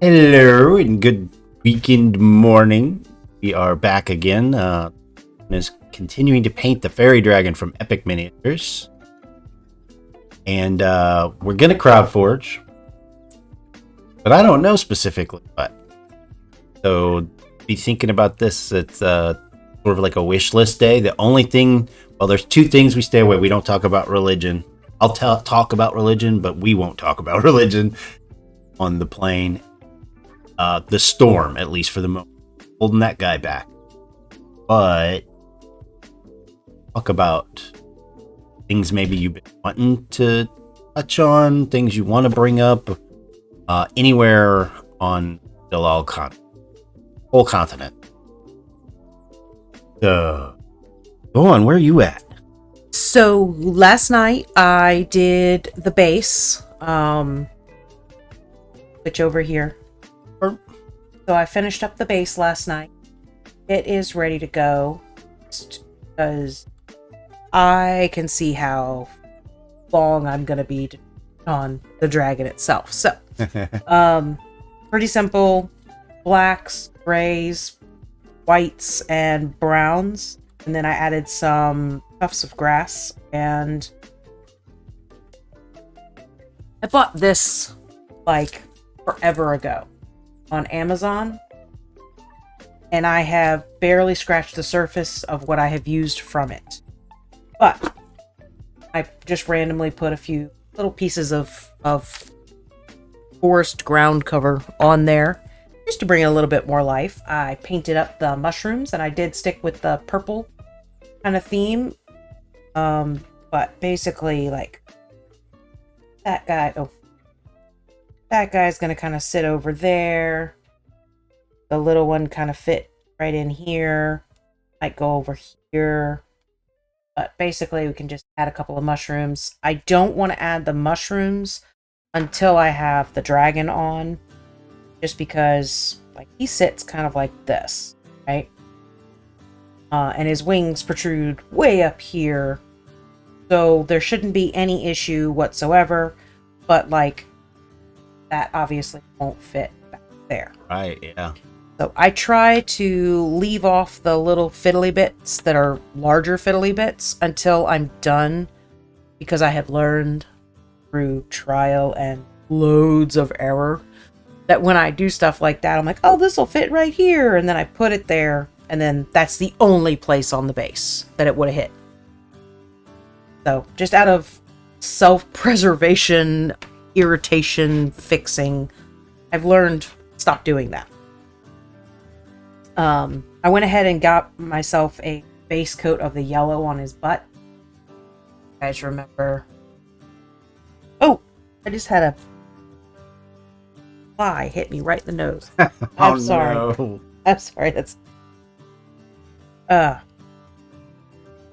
Hello and good weekend morning. We are back again. Is continuing to paint the fairy dragon from Epic Miniatures, and we're gonna crowd forge, but I don't know specifically what. So be thinking about this. It's sort of like a wish list day. The only thing, well, there's two things we stay away. We don't talk about religion. I'll talk about religion, but we won't talk about religion on the plane. The storm, at least for the moment, holding that guy back. But talk about things maybe you've been wanting to touch on, things you want to bring up, anywhere on the whole continent. Go on, where are you at? So last night I did the base, which over here. So I finished up the base last night. It is ready to go because I can see how long I'm going to be on the dragon itself. So, pretty simple: blacks, grays, whites, and browns. And then I added some tufts of grass. And I bought this like forever ago on Amazon, and I have barely scratched the surface of what I have used from it. But I just randomly put a few little pieces of forest ground cover on there just to bring a little bit more life. I painted up the mushrooms, and I did stick with the purple kind of theme. But basically, like, that guy's gonna kind of sit over there. The little one kind of fit right in here. Might go over here. But basically, we can just add a couple of mushrooms. I don't want to add the mushrooms until I have the dragon on. Just because, like, he sits kind of like this, right? And his wings protrude way up here. So there shouldn't be any issue whatsoever. But, like, that obviously won't fit back there. Right, yeah. So I try to leave off the little fiddly bits that are larger fiddly bits until I'm done, because I have learned through trial and loads of error that when I do stuff like that, I'm like, oh, this will fit right here. And then I put it there, and then that's the only place on the base that it would have hit. So just out of self-preservation, irritation fixing, I've learned stop doing that. I went ahead and got myself a base coat of the yellow on his butt. You guys remember? Oh, I just had a fly hit me right in the nose. I'm sorry. No. I'm sorry. That's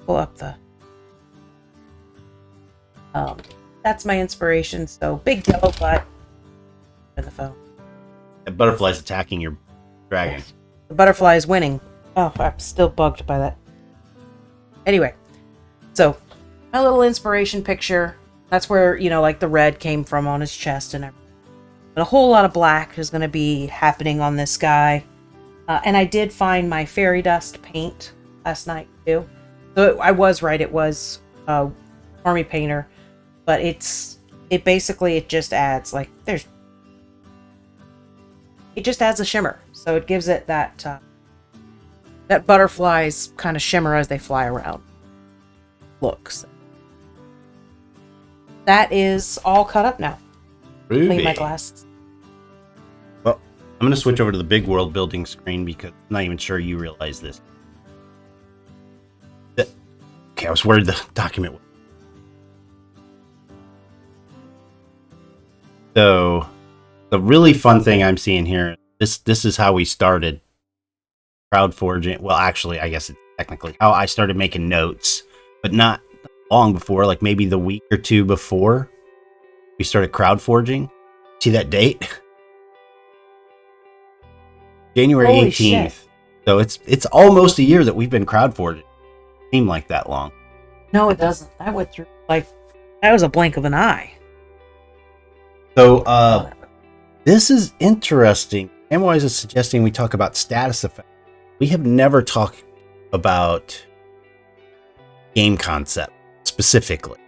pull up the that's my inspiration. So big yellow butt in the phone. That butterfly's attacking your dragon. The butterfly is winning. Oh, I'm still bugged by that. Anyway, so my little inspiration picture. That's where, like the red came from on his chest and everything. But a whole lot of black is going to be happening on this guy. And I did find my fairy dust paint last night too. So I was right. It was Army Painter. But it just adds, like, it just adds a shimmer. So it gives it that butterflies kind of shimmer as they fly around looks. That is all cut up now. Clean my glasses. Well, I'm going to switch over to the big world building screen because I'm not even sure you realize this. Okay, I was worried the document was. So, the really fun thing I'm seeing here, this is how we started crowd forging. Well, actually, I guess it's technically how I started making notes, but not long before, like maybe the week or two before we started crowd forging. See that date? January 18th. Shit. So it's almost a year that we've been crowd forging. It seemed like that long. No, it doesn't. I went through, like, that was a blink of an eye. So, This is interesting. Samwise is suggesting we talk about status effects. We have never talked about game concept specifically.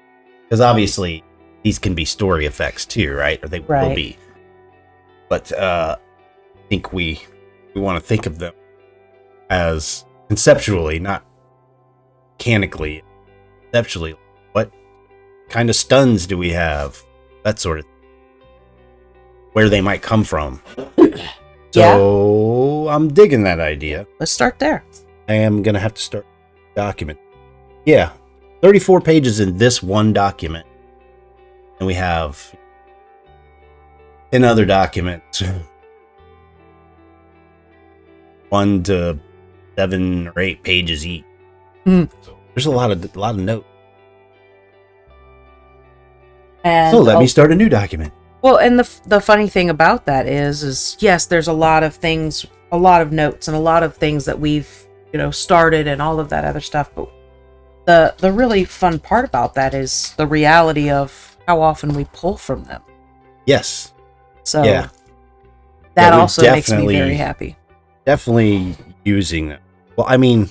Because obviously, these can be story effects too, right? Or they will be. But I think we want to think of them as conceptually, not mechanically. Conceptually, what kind of stuns do we have? That sort of thing. Where they might come from. So I'm digging that idea. Let's start there. I am going to have to start document. Yeah, 34 pages in this one document. And we have 10 other documents. 1 to 7 or 8 pages each. So there's a lot of notes. And so let me start a new document. Well, and the funny thing about that is yes, there's a lot of things, a lot of notes, and a lot of things that we've started and all of that other stuff. But the really fun part about that is the reality of how often we pull from them. Yes. So that also makes me very happy. Definitely using them. Well, I mean,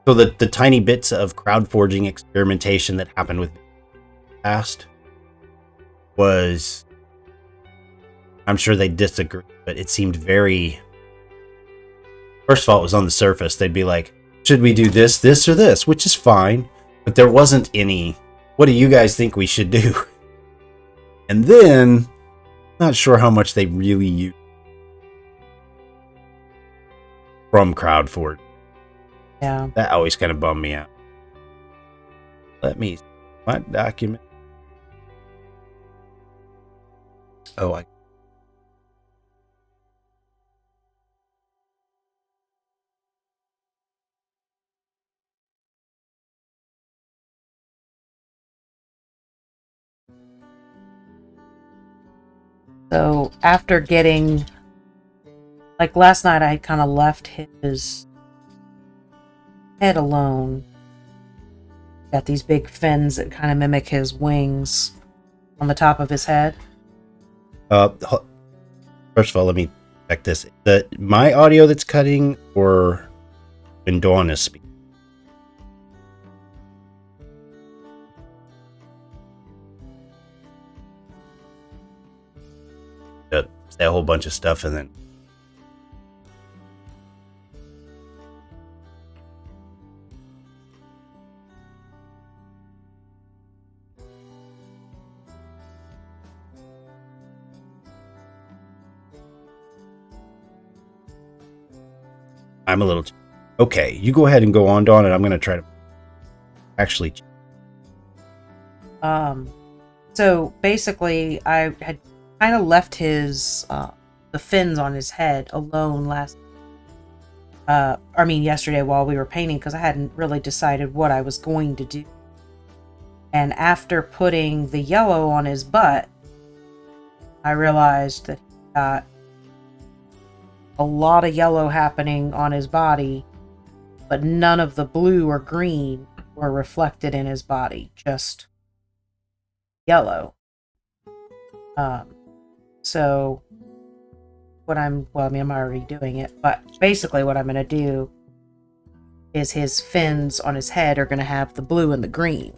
so the tiny bits of crowd forging experimentation that happened with the past was, I'm sure they disagree, but it seemed very, first of all, it was on the surface. They'd be like, should we do this, this, or this? Which is fine. But there wasn't any, what do you guys think we should do? And then, not sure how much they really used from CrowdForge. Yeah. That always kind of bummed me out. Let me see my document. Oh, So after getting, like last night, I kind of left his head alone. Got these big fins that kind of mimic his wings on the top of his head. First of all, let me check this. My audio that's cutting, or when Dawn is speaking? Say a whole bunch of stuff and then I'm a little okay. You go ahead and go on, Dawn, and I'm going to try to actually. So basically, I had kind of left his the fins on his head alone yesterday while we were painting, because I hadn't really decided what I was going to do. And after putting the yellow on his butt, I realized that he got a lot of yellow happening on his body, but none of the blue or green were reflected in his body, just yellow. So I'm already doing it, but basically what I'm going to do is his fins on his head are going to have the blue and the green.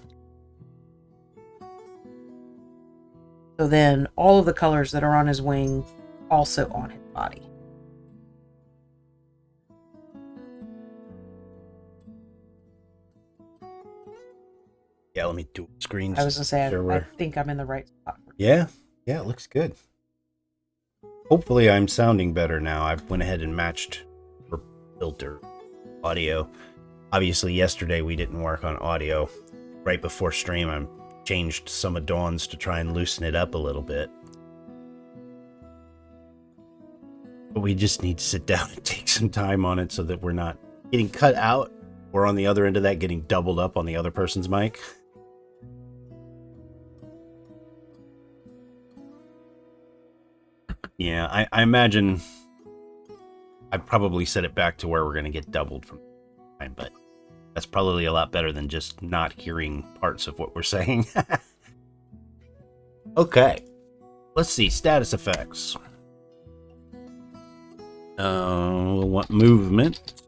So then all of the colors that are on his wing also on his body. Yeah, let me do screens. I was going to say, I think I'm in the right spot. Yeah, it looks good. Hopefully I'm sounding better now. I've went ahead and matched for filter audio. Obviously, yesterday we didn't work on audio. Right before stream, I changed some of Dawn's to try and loosen it up a little bit. But we just need to sit down and take some time on it so that we're not getting cut out or on the other end of that getting doubled up on the other person's mic. Yeah, I imagine I probably set it back to where we're going to get doubled from time, but that's probably a lot better than just not hearing parts of what we're saying. Okay. Let's see, status effects. We'll want movement.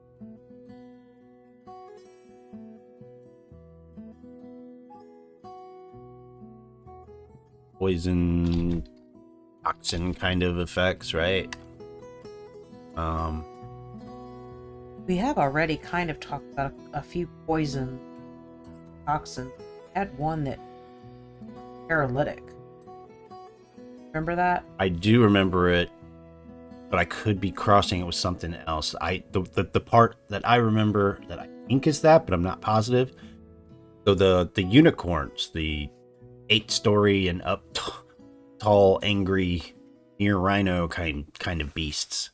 Poison, toxin kind of effects, right? We have already kind of talked about a few poison toxins. We had one that paralytic. Remember that? I do remember it, but I could be crossing it with something else. The part that I remember that I think is that, but I'm not positive. So the unicorns, the 8-story and up tall, angry, near rhino kind of beasts.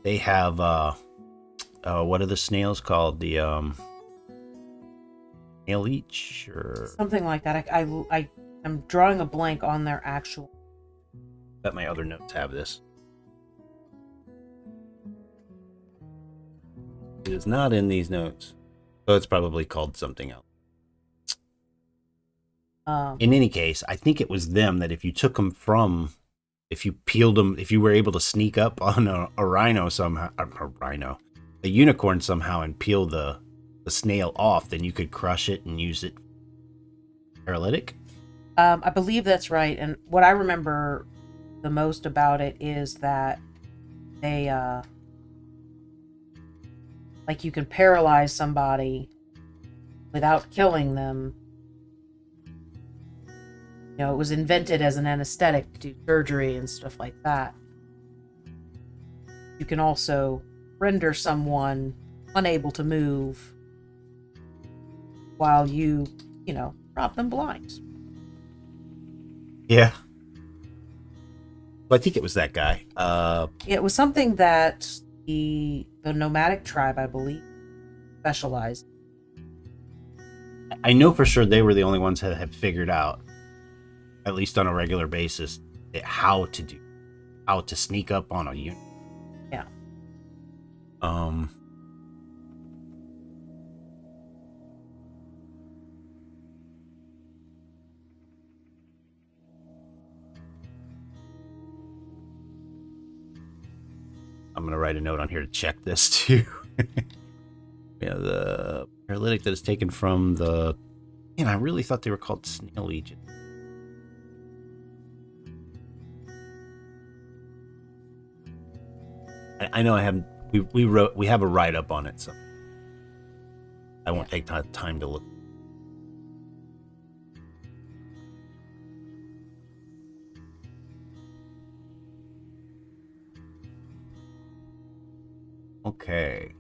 They have what are the snails called? The snail leech or something like that. I'm drawing a blank on their actual. Bet my other notes have this. It is not in these notes, so it's probably called something else. In any case, I think it was them that if you took them from, if you peeled them, if you were able to sneak up on a rhino somehow, a unicorn somehow, and peel the snail off, then you could crush it and use it paralytic. I believe that's right. And what I remember the most about it is that they, like you can paralyze somebody without killing them. You know, it was invented as an anesthetic to do surgery and stuff like that. You can also render someone unable to move while you rob them blind. Yeah. Well, I think it was that guy. It was something that the nomadic tribe, I believe, specialized. I know for sure they were the only ones that had figured out, at least on a regular basis, how to sneak up on a unit. Yeah. I'm going to write a note on here to check this too. Yeah, the paralytic that is taken from the... Man, I really thought they were called snail legion. I know I haven't... We have a write-up on it, so I won't take time to look. Okay.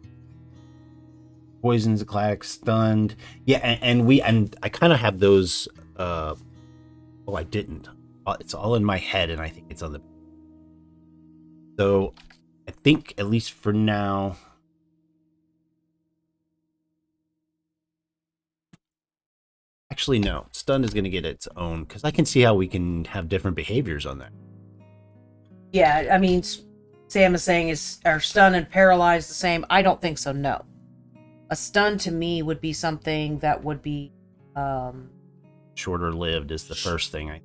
Poisons, clack, stunned. Yeah, and I kind of have those. Oh, I didn't. It's all in my head, and I think it's on the. So, I think at least for now. Actually, no. Stunned is going to get its own because I can see how we can have different behaviors on that. Yeah, I mean, Sam is saying are stun and paralyzed the same? I don't think so. No. A stun to me would be something that would be shorter lived is the first thing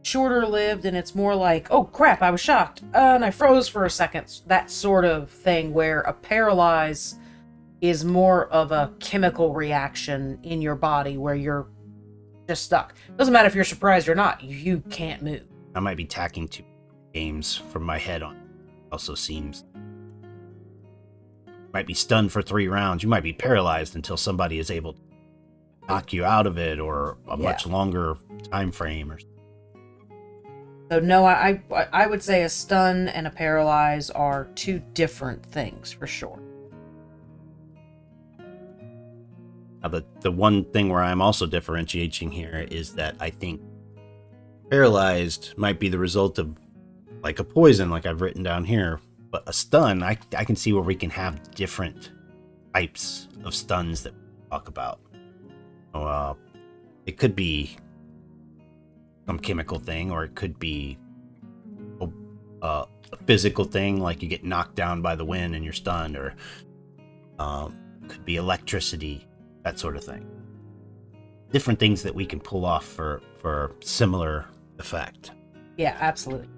shorter lived, and it's more like, oh crap, I was shocked and I froze for a second. That sort of thing, where a paralyze is more of a chemical reaction in your body where you're just stuck. Doesn't matter if you're surprised or not, you can't move. I might be tacking 2 games from my head on. Also seems might be stunned for 3 rounds. You might be paralyzed until somebody is able to knock you out of it, or a much longer time frame. Or so no, I would say a stun and a paralyze are 2 different things for sure. Now, the one thing where I'm also differentiating here is that I think paralyzed might be the result of like a poison, like I've written down here. But a stun, I can see where we can have different types of stuns that we talk about. So, it could be some chemical thing, or it could be a physical thing, like you get knocked down by the wind and you're stunned, or it could be electricity, that sort of thing. Different things that we can pull off for similar effect. Yeah, absolutely.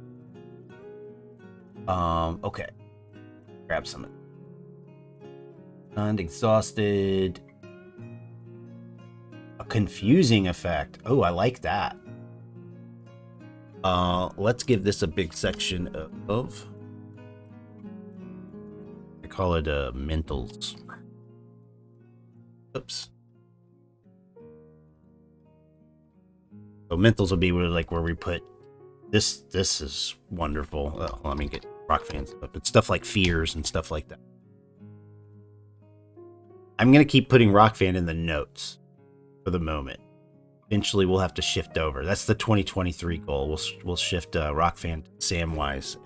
Okay. Grab some. Stunned, exhausted. A confusing effect. Oh, I like that. Let's give this a big section of I call it mentals. Oops. So mentals will be where we put this. This is wonderful. Let me get rock fans up. It's stuff like fears and stuff like that. I'm gonna keep putting rock fan in the notes for the moment. Eventually, we'll have to shift over. That's the 2023 goal. We'll shift rock fan to Samwise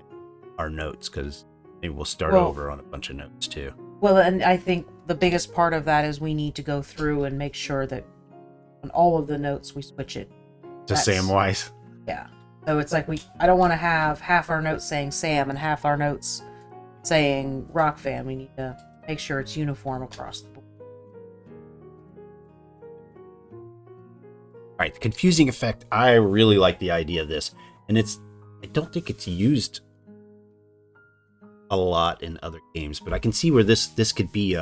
our notes because maybe we'll start over on a bunch of notes too. Well, and I think the biggest part of that is we need to go through and make sure that on all of the notes we switch it to Samwise. Yeah. So it's like I don't want to have half our notes saying Sam and half our notes saying rock fan. We need to make sure it's uniform across the board. All right, the confusing effect. I really like the idea of this, and I don't think it's used a lot in other games, but I can see where this could be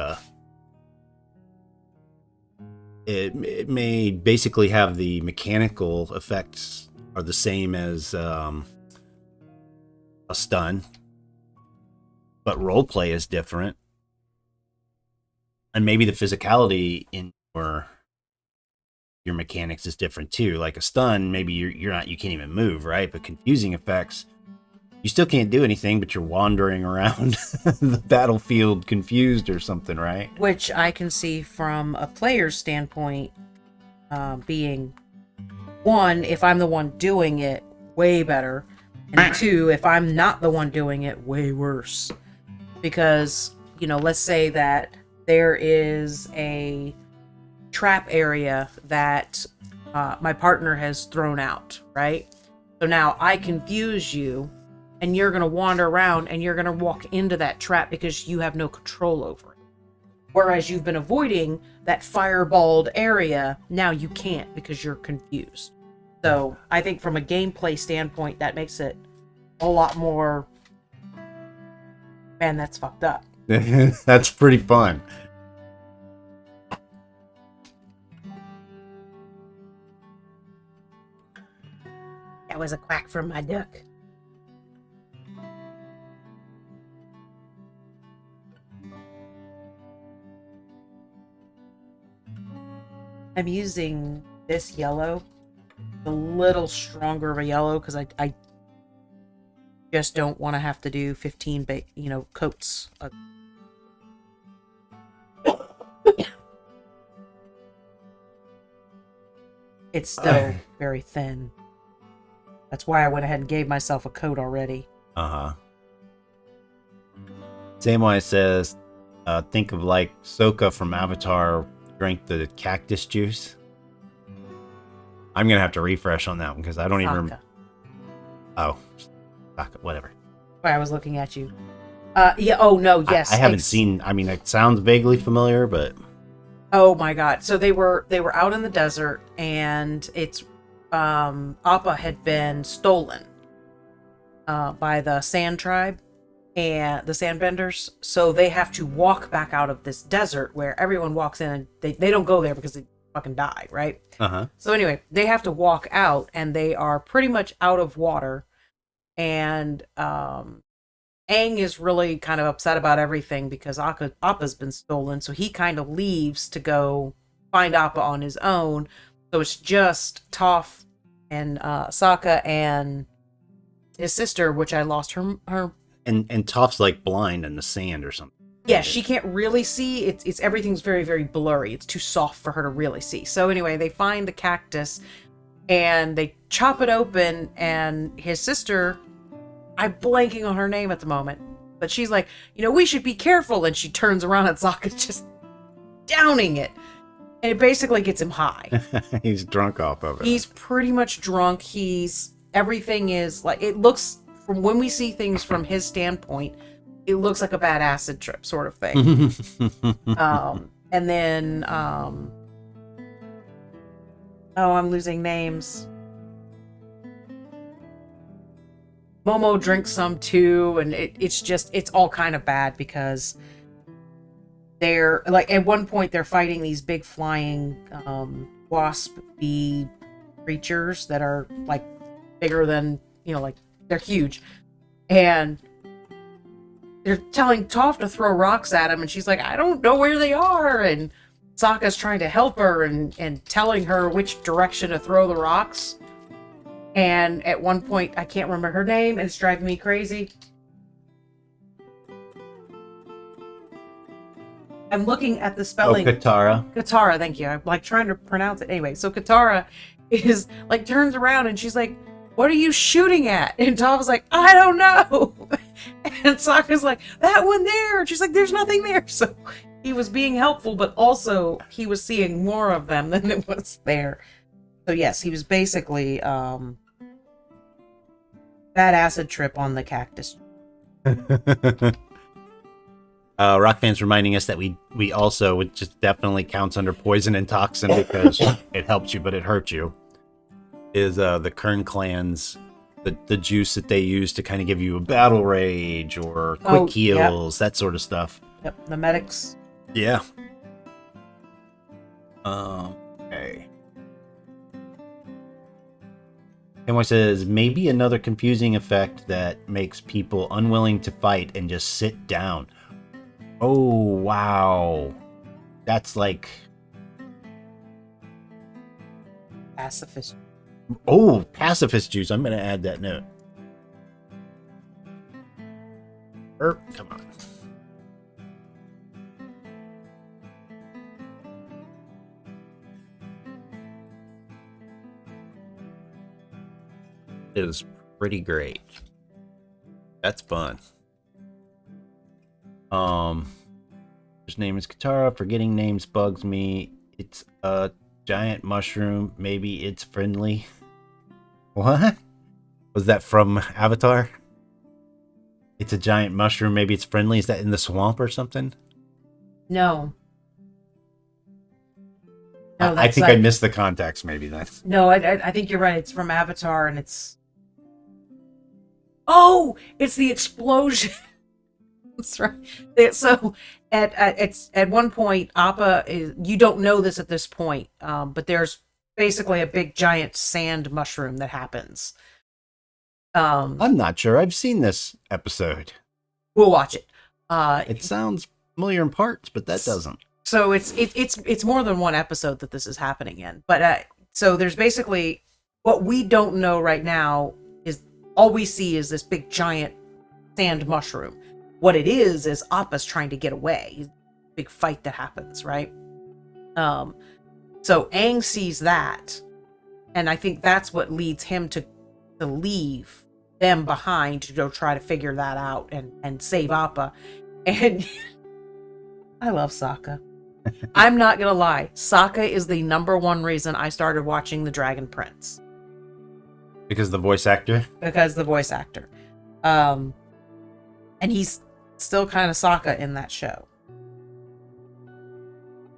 it may basically have the mechanical effects are the same as a stun, but roleplay is different, and maybe the physicality in your mechanics is different too. Like a stun, maybe you can't even move, right? But confusing effects, you still can't do anything, but you're wandering around the battlefield confused or something, right? Which I can see from a player's standpoint being, one, if I'm the one doing it, way better. And two, if I'm not the one doing it, way worse. Because, let's say that there is a trap area that my partner has thrown out, right? So now I confuse you, and you're going to wander around and you're going to walk into that trap because you have no control over it. Whereas you've been avoiding that fireballed area, now you can't because you're confused. So I think from a gameplay standpoint, that makes it a lot more, man, that's fucked up. That's pretty fun. That was a quack from my duck. I'm using this yellow, a little stronger of a yellow, because I just don't want to have to do 15 coats. It's still very thin. That's why I went ahead and gave myself a coat already. Samwise says, think of like Sokka from Avatar drank the cactus juice. I'm gonna have to refresh on that one because I don't even remember. Oh, Sokka, whatever. I was looking at you. Yeah. Oh no. Yes. I haven't seen. I mean, it sounds vaguely familiar, but oh my god! So they were out in the desert, and it's Appa had been stolen by the Sand Tribe and the Sandbenders. So they have to walk back out of this desert where everyone walks in, and they don't go there because they fucking die, right? So anyway, they have to walk out, and they are pretty much out of water. And Aang is really kind of upset about everything because Appa's been stolen. So he kind of leaves to go find Appa on his own. So it's just Toph and Sokka and his sister, which I lost her. And Toph's like blind in the sand or something. Yeah, she can't really see. It's everything's very, very blurry. It's too soft for her to really see. So anyway, they find the cactus and they chop it open, and his sister, I'm blanking on her name at the moment, but she's like, we should be careful. And she turns around and Sokka's just downing it. And it basically gets him high. He's drunk off of it. He's pretty much drunk. Everything is like, it looks, from when we see things from his standpoint, it looks like a bad acid trip sort of thing. And then, oh, I'm losing names. Momo drinks some too, and it's all kind of bad because they're like at one point they're fighting these big flying wasp bee creatures that are like bigger than, like they're huge, and they're telling Toph to throw rocks at him, and she's like, I don't know where they are, and Sokka's trying to help her and telling her which direction to throw the rocks. And at one point, I can't remember her name, and it's driving me crazy. I'm looking at the spelling. Oh, Katara. Katara, thank you. I'm like trying to pronounce it. Anyway, so Katara is like turns around and she's like, what are you shooting at? And Toph's like, I don't know. And Sokka's like, that one there. And she's like, there's nothing there. So he was being helpful, but also he was seeing more of them than it was there. So yes, he was basically bad acid trip on the cactus. Rockfan's reminding us that we also, which just definitely counts under poison and toxin because it helps you but it hurts you, is the Kern clan's the juice that they use to kind of give you a battle rage or quick heals, that sort of stuff. Yep, the medics. Yeah. Okay. Kenway says, maybe another confusing effect that makes people unwilling to fight and just sit down. Oh, wow. That's like... Pacifist. Oh, pacifist juice. I'm going to add that note. Come on. It is pretty great. That's fun. His name is Katara. Forgetting names bugs me. It's a giant mushroom. Maybe it's friendly. What? Was that from Avatar? It's a giant mushroom. Maybe it's friendly. Is that in the swamp or something? No. I think I missed the context. Maybe then. No, I think you're right. It's from Avatar, and it's... Oh, it's the explosion. That's right. So at one point, Appa is, you don't know this at this point, but there's basically a big giant sand mushroom that happens. I'm not sure I've seen this episode. We'll watch it. It sounds familiar in parts, but that doesn't. So it's more than one episode that this is happening in. But so there's basically what we don't know right now is all we see is this big giant sand mushroom. What it is Appa's trying to get away. Big fight that happens, right? So Aang sees that, and I think that's what leads him to leave them behind to go try to figure that out and save Appa. And I love Sokka. I'm not gonna lie, Sokka is the number one reason I started watching The Dragon Prince. Because the voice actor? Because the voice actor. And he's still kind of Sokka in that show.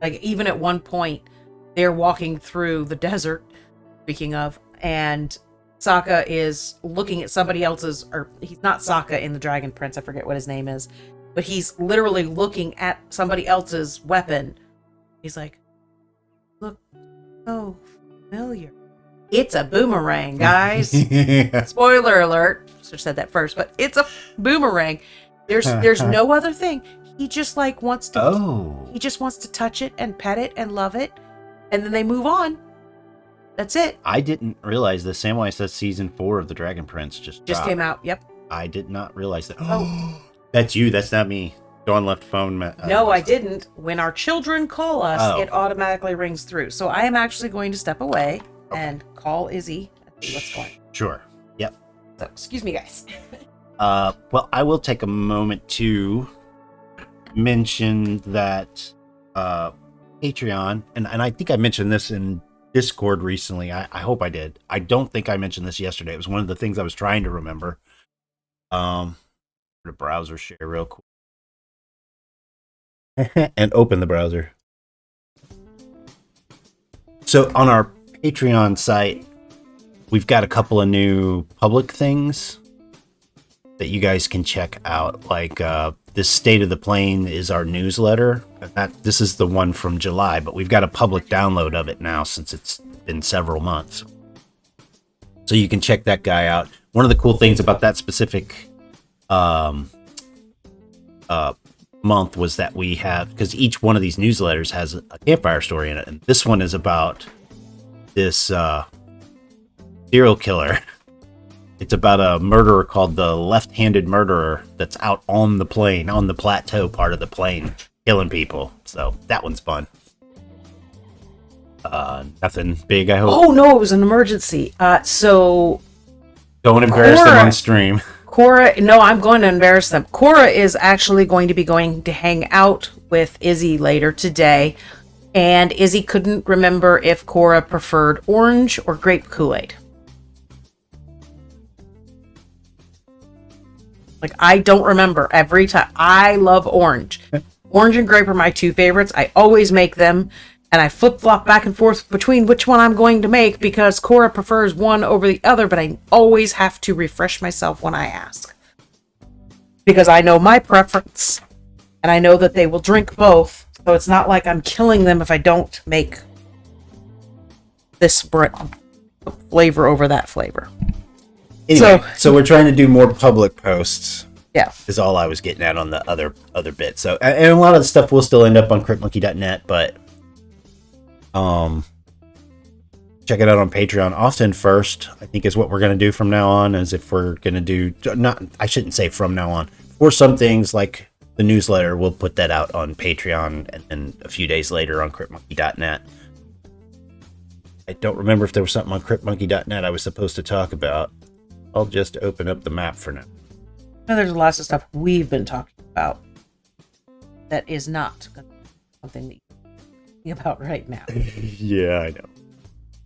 Like, even at one point, they're walking through the desert, speaking of, and Sokka is looking at somebody else's, or he's not Sokka in The Dragon Prince, I forget what his name is, but he's literally looking at somebody else's weapon. He's like, look so familiar. It's a boomerang, guys. Yeah. Spoiler alert. Should have said that first, but it's a boomerang. There's no other thing. He just like wants to he just wants to touch it and pet it and love it, and then they move on. That's it. I didn't realize this. Samwise says season 4 of The Dragon Prince just came out. Yep. I did not realize that. Oh, that's you. That's not me. Dawn left phone. No, I didn't. When our children call us, it automatically rings through. So I am actually going to step away and call Izzy and see what's going on. Sure. Yep. So, excuse me, guys. Well, I will take a moment to mention that Patreon, and I think I mentioned this in Discord recently. I hope I did. I don't think I mentioned this yesterday. It was one of the things I was trying to remember. The browser share real quick. And open the browser. So on our Patreon site, we've got a couple of new public things. that you guys can check out. Like this State of the Plane is our newsletter. This is the one from July, but we've got a public download of it now since it's been several months. So you can check that guy out. One of the cool things about that specific month was that we have, because each one of these newsletters has a campfire story in it, and this one is about this serial killer. It's about a murderer called the Left-Handed Murderer that's out on the plane, on the plateau part of the plane, killing people. So that one's fun. Nothing big, I hope. Oh no, it was an emergency. So don't embarrass them on stream. Cora, no, I'm going to embarrass them. Cora is actually going to hang out with Izzy later today, and Izzy couldn't remember if Cora preferred orange or grape Kool-Aid. Like, I don't remember every time. I love orange. Orange and grape are my two favorites. I always make them, and I flip-flop back and forth between which one I'm going to make because Cora prefers one over the other, but I always have to refresh myself when I ask. Because I know my preference, and I know that they will drink both, so it's not like I'm killing them if I don't make this flavor over that flavor. Anyway, so we're trying to do more public posts. Yeah. Is all I was getting at on the other bit. So, and a lot of the stuff will still end up on cryptmonkey.net, but check it out on Patreon. Often first, I think, is what we're going to do from now on, as if we're going to do, I shouldn't say from now on. For some things like the newsletter, we'll put that out on Patreon, and then a few days later on cryptmonkey.net. I don't remember if there was something on cryptmonkey.net I was supposed to talk about. I'll just open up the map for now. There's lots of stuff we've been talking about that is not something that you're thinking about right now. Yeah,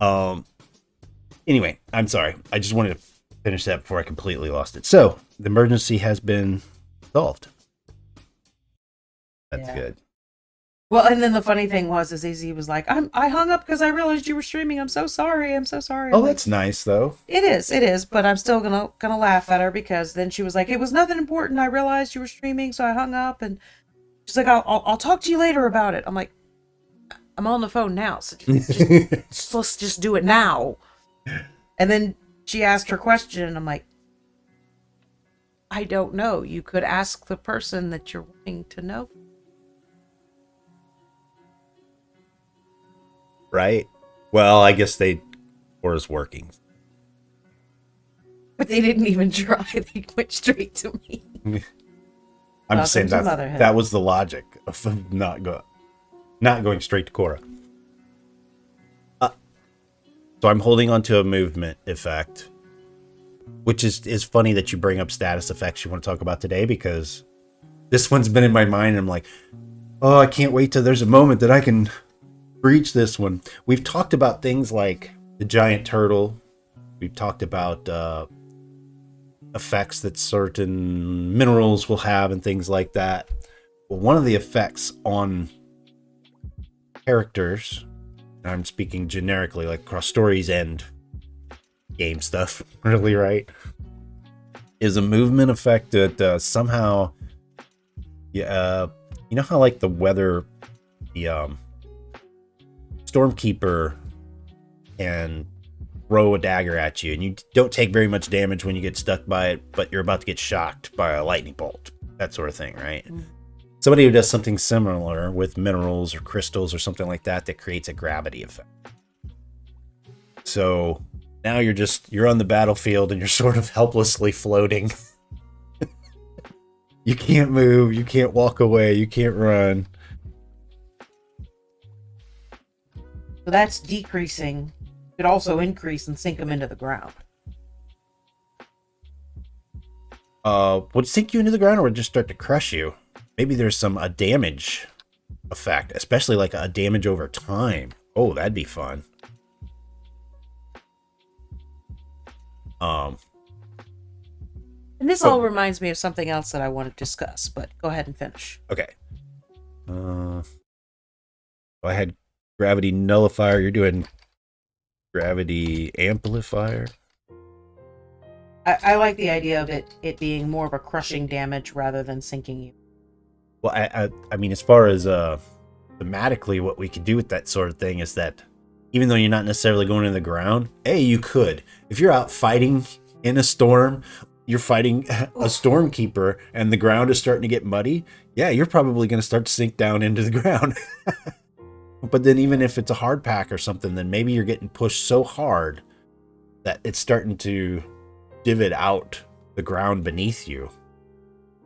I know. Anyway, I'm sorry. I just wanted to finish that before I completely lost it. So, the emergency has been solved. That's good. Well, and then the funny thing was, Izzy was like, I hung up because I realized you were streaming. I'm so sorry. Oh, that's nice, though. It is, but I'm still gonna laugh at her because then she was like, it was nothing important. I realized you were streaming, so I hung up, and she's like, I'll talk to you later about it. I'm like, I'm on the phone now, so let's just do it now. And then she asked her question, and I'm like, I don't know. You could ask the person that you're wanting to know. Right? Well, I guess Cora's working. But they didn't even try. They went straight to me. I'm just saying that was the logic of not going straight to Cora. So I'm holding on to a movement effect, which is funny that you bring up status effects you want to talk about today, because this one's been in my mind and I'm like, oh, I can't wait till there's a moment that I can reach this one. We've talked about things like the giant turtle. We've talked about effects that certain minerals will have and things like that. Well, one of the effects on characters, and I'm speaking generically, like across stories and game stuff, really, right, is a movement effect that somehow, you know how like the weather, the Stormkeeper can throw a dagger at you, and you don't take very much damage when you get stuck by it, but you're about to get shocked by a lightning bolt, that sort of thing, right? Mm. Somebody who does something similar with minerals or crystals or something like that creates a gravity effect. So now you're on the battlefield and you're sort of helplessly floating. You can't move, you can't walk away, you can't run. So that's decreasing. It could also increase and sink them into the ground. Would it sink you into the ground, or would it just start to crush you? Maybe there's a damage effect, especially like a damage over time. Oh, that'd be fun. And this all reminds me of something else that I want to discuss, but go ahead and finish. Okay. I had gravity nullifier. You're doing gravity amplifier. I like the idea of it being more of a crushing damage rather than sinking you. Well, I mean, as far as thematically, what we could do with that sort of thing is that even though you're not necessarily going in the ground, you could. If you're out fighting in a storm, you're fighting a stormkeeper, and the ground is starting to get muddy. Yeah, you're probably going to start to sink down into the ground. But then, even if it's a hard pack or something, then maybe you're getting pushed so hard that it's starting to divot out the ground beneath you.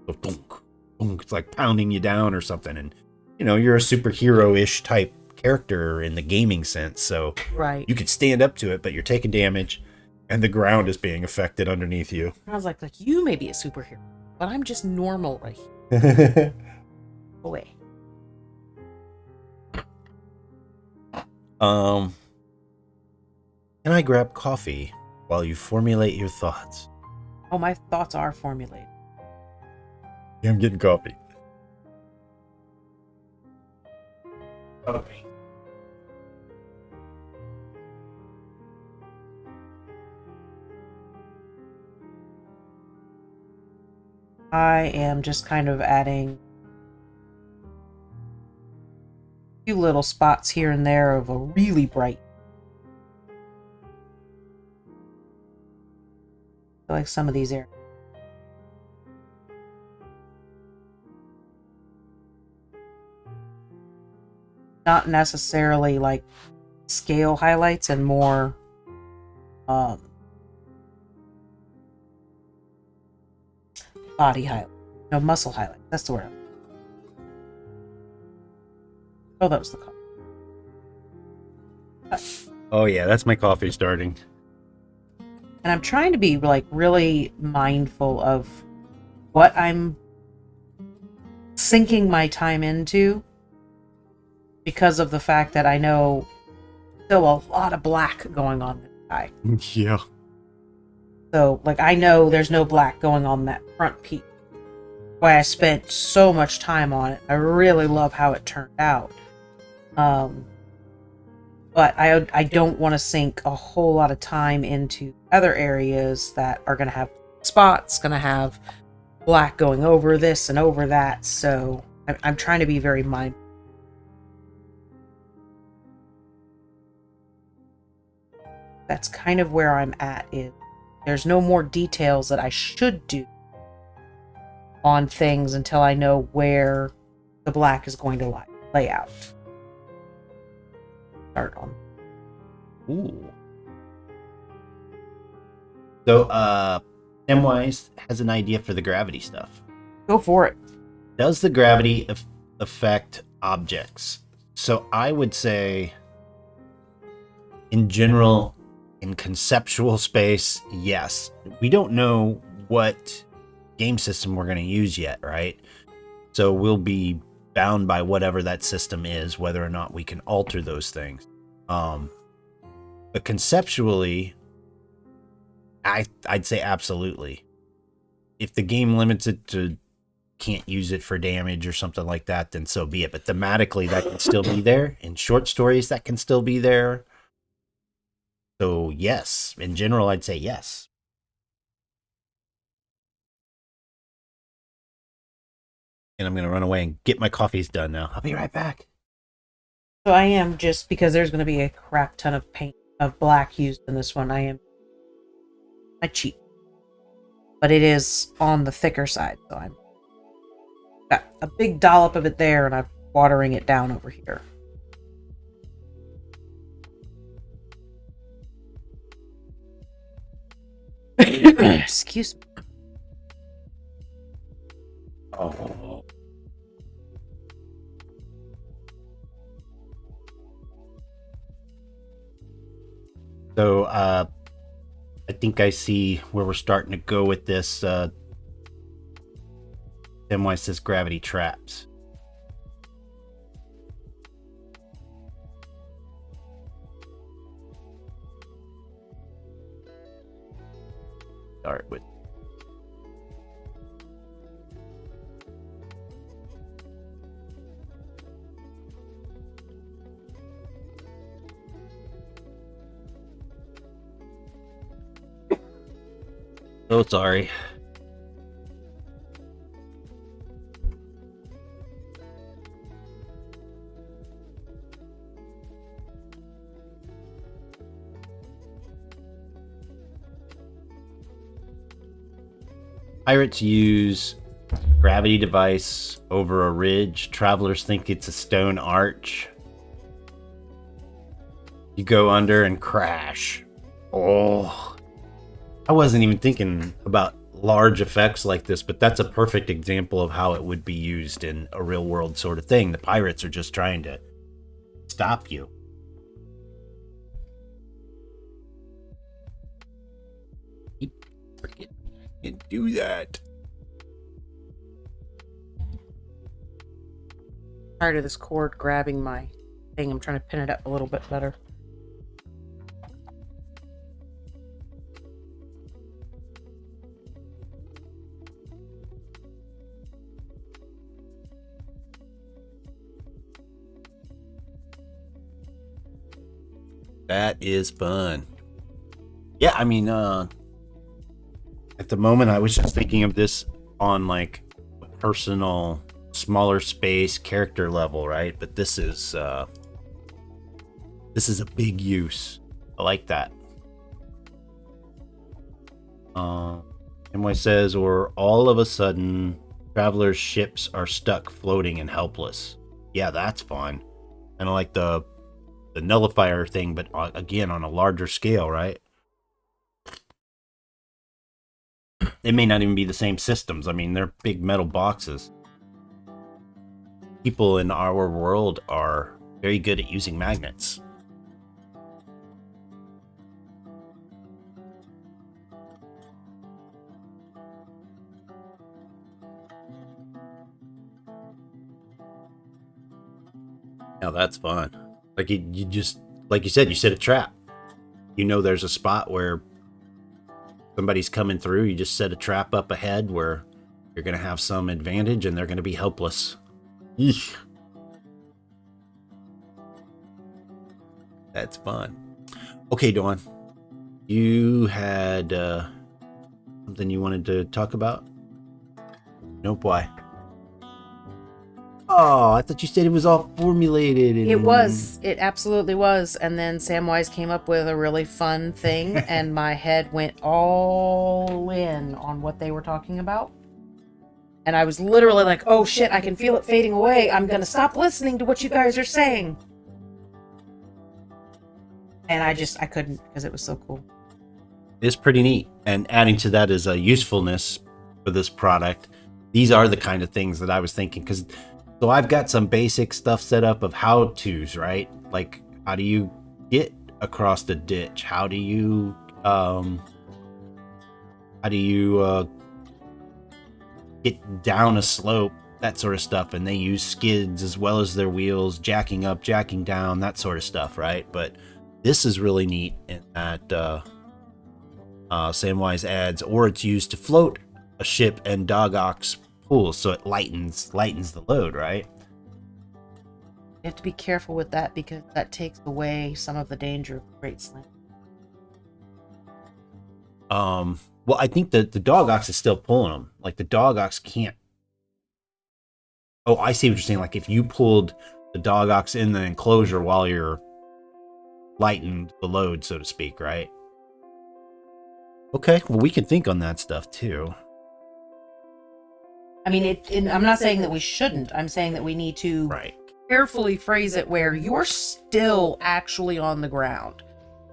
So, thunk, thunk, it's like pounding you down or something. And, you're a superhero-ish type character in the gaming sense. So Right. you could stand up to it, but you're taking damage and the ground is being affected underneath you. I was like you may be a superhero, but I'm just normal right here. Away. Can I grab coffee while you formulate your thoughts? Oh, my thoughts are formulated. Yeah, I'm getting coffee. Okay. I am just kind of adding a few little spots here and there of a really bright. I like some of these areas. Not necessarily like scale highlights and more body highlights. No, muscle highlights. That's the word. Oh, that was the color. Oh yeah, that's my coffee starting. And I'm trying to be like really mindful of what I'm sinking my time into, because of the fact that I know still a lot of black going on this guy. Yeah. So, like, I know there's no black going on that front piece. Why I spent so much time on it. I really love how it turned out. But I don't want to sink a whole lot of time into other areas that are going to have spots, going to have black going over this and over that. So I'm trying to be very mindful. That's kind of where I'm at. There's no more details that I should do on things until I know where the black is going to lay out. Start on. Ooh. So, Samwise has an idea for the gravity stuff. Go for it. Does the gravity affect objects? So I would say, in general, in conceptual space, yes. We don't know what game system we're going to use yet, right? So we'll be bound by whatever that system is, whether or not we can alter those things. But conceptually, I'd say absolutely. If the game limits it to can't use it for damage or something like that, then so be it. But thematically, that can still be there. In short stories, that can still be there. So yes, in general, I'd say yes. And I'm going to run away and get my coffees done now. I'll be right back. So I am, just because there's going to be a crap ton of paint of black used in this one. I cheat, but it is on the thicker side. So I'm got a big dollop of it there, and I'm watering it down over here. Excuse me. Oh. So, I think I see where we're starting to go with this. Samwise says gravity traps. Start with. So sorry. Pirates use gravity device over a ridge. Travelers think it's a stone arch. You go under and crash. Oh, I wasn't even thinking about large effects like this, but that's a perfect example of how it would be used in a real world sort of thing. The pirates are just trying to stop you. Keep forgetting I can do that. Tired of this cord grabbing my thing. I'm trying to pin it up a little bit better. That is fun. Yeah, I mean, at the moment I was just thinking of this on like a personal, smaller space character level, right? But this is a big use. I like that. Emily says, or all of a sudden, travelers' ships are stuck floating and helpless. Yeah, that's fun. And I like the nullifier thing, but again on a larger scale, right? It may not even be the same systems. I mean, they're big metal boxes. People in our world are very good at using magnets. Now that's fun. Like you just, like you said, you set a trap. You know there's a spot where somebody's coming through. You just set a trap up ahead where you're going to have some advantage and they're going to be helpless. Eesh. That's fun. Okay, Dawn. You had something you wanted to talk about? Nope, why? Oh, I thought you said it was all formulated. And... It was. It absolutely was. And then Samwise came up with a really fun thing, and my head went all in on what they were talking about. And I was literally like, oh shit, I can feel it fading away. I'm going to stop listening to what you guys are saying. And I couldn't because it was so cool. It's pretty neat. And adding to that is a usefulness for this product. These are the kind of things that I was thinking, because so I've got some basic stuff set up of how-tos, right? Like, how do you get across the ditch? How do you get down a slope? That sort of stuff. And they use skids as well as their wheels, jacking up, jacking down, that sort of stuff, right? But this is really neat in that Samwise adds, or it's used to float a ship and dog ox pulls, so it lightens the load, right? You have to be careful with that because that takes away some of the danger of Great Slam. Well, I think that the dog ox is still pulling them. Like the dog ox can't. Oh, I see what you're saying. Like if you pulled the dog ox in the enclosure while you're lightened the load, so to speak, right? Okay, well, we can think on that stuff too. I mean, I'm not saying that we shouldn't. I'm saying that we need to carefully phrase it where you're still actually on the ground.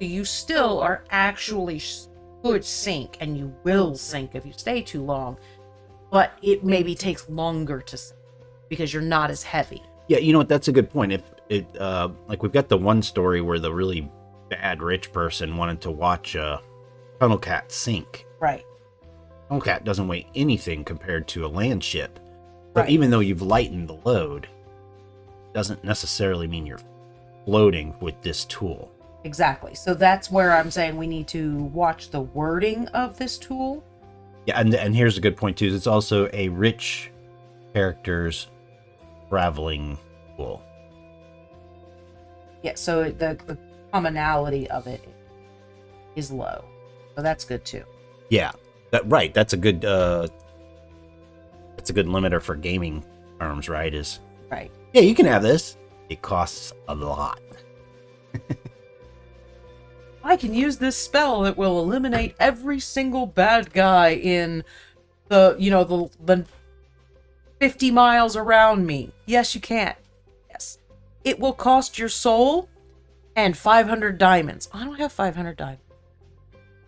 You still are actually could sink, and you will sink if you stay too long. But it maybe takes longer to sink because you're not as heavy. Yeah, you know what? That's a good point. If it like we've got the one story where the really bad rich person wanted to watch a tunnel cat sink. Right. Tunnel cat doesn't weigh anything compared to a land ship. But even though you've lightened the load, doesn't necessarily mean you're floating with this tool. Exactly. So that's where I'm saying we need to watch the wording of this tool. Yeah, and here's a good point too. It's also a rich character's traveling tool. Yeah, so the commonality of it is low. So that's good too. Yeah. Right. That's a good limiter for gaming terms, right? Is Right. yeah, you can have this. It costs a lot. I can use this spell that will eliminate every single bad guy in the 50 miles around me. Yes, you can. Yes. It will cost your soul and 500 diamonds. I don't have 500 diamonds.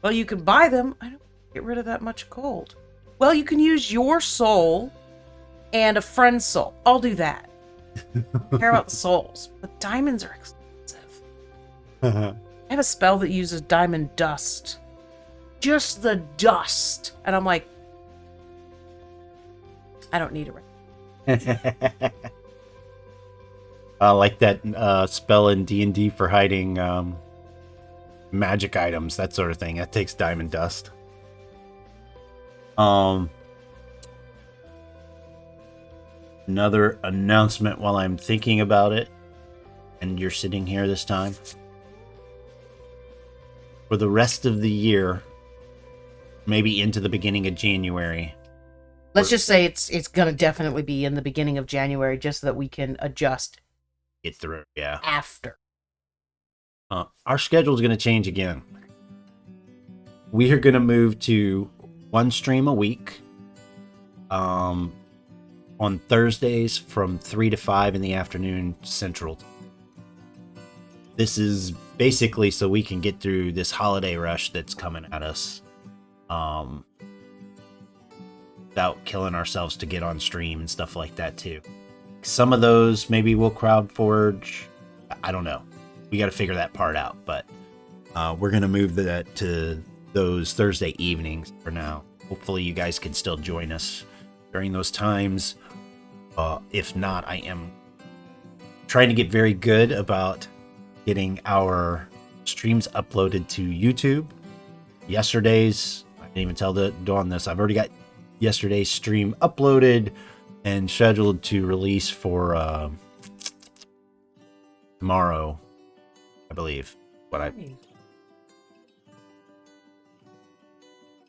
Well, you can buy them. I don't get rid of that much gold. Well, you can use your soul and a friend's soul. I'll do that. I care about the souls, but diamonds are expensive. I have a spell that uses diamond dust. Just the dust. And I'm like, I don't need it right. Like that spell in D&D for hiding magic items, that sort of thing. That takes diamond dust. Another announcement while I'm thinking about it, and you're sitting here this time. For the rest of the year, maybe into the beginning of January. Let's just say it's gonna definitely be in the beginning of January, just so that we can adjust. Get through, yeah. After. Our schedule is going to change again. We are going to move to one stream a week. On Thursdays from 3 to 5 in the afternoon Central. This is basically so we can get through this holiday rush that's coming at us. Without killing ourselves to get on stream and stuff like that too. Some of those maybe we'll crowd forge. I don't know. We got to figure that part out, but we're going to move that to those Thursday evenings for now. Hopefully you guys can still join us during those times. If not, I am trying to get very good about getting our streams uploaded to YouTube. Yesterday's, I didn't even tell Dawn this, I've already got yesterday's stream uploaded and scheduled to release for tomorrow, I believe. But I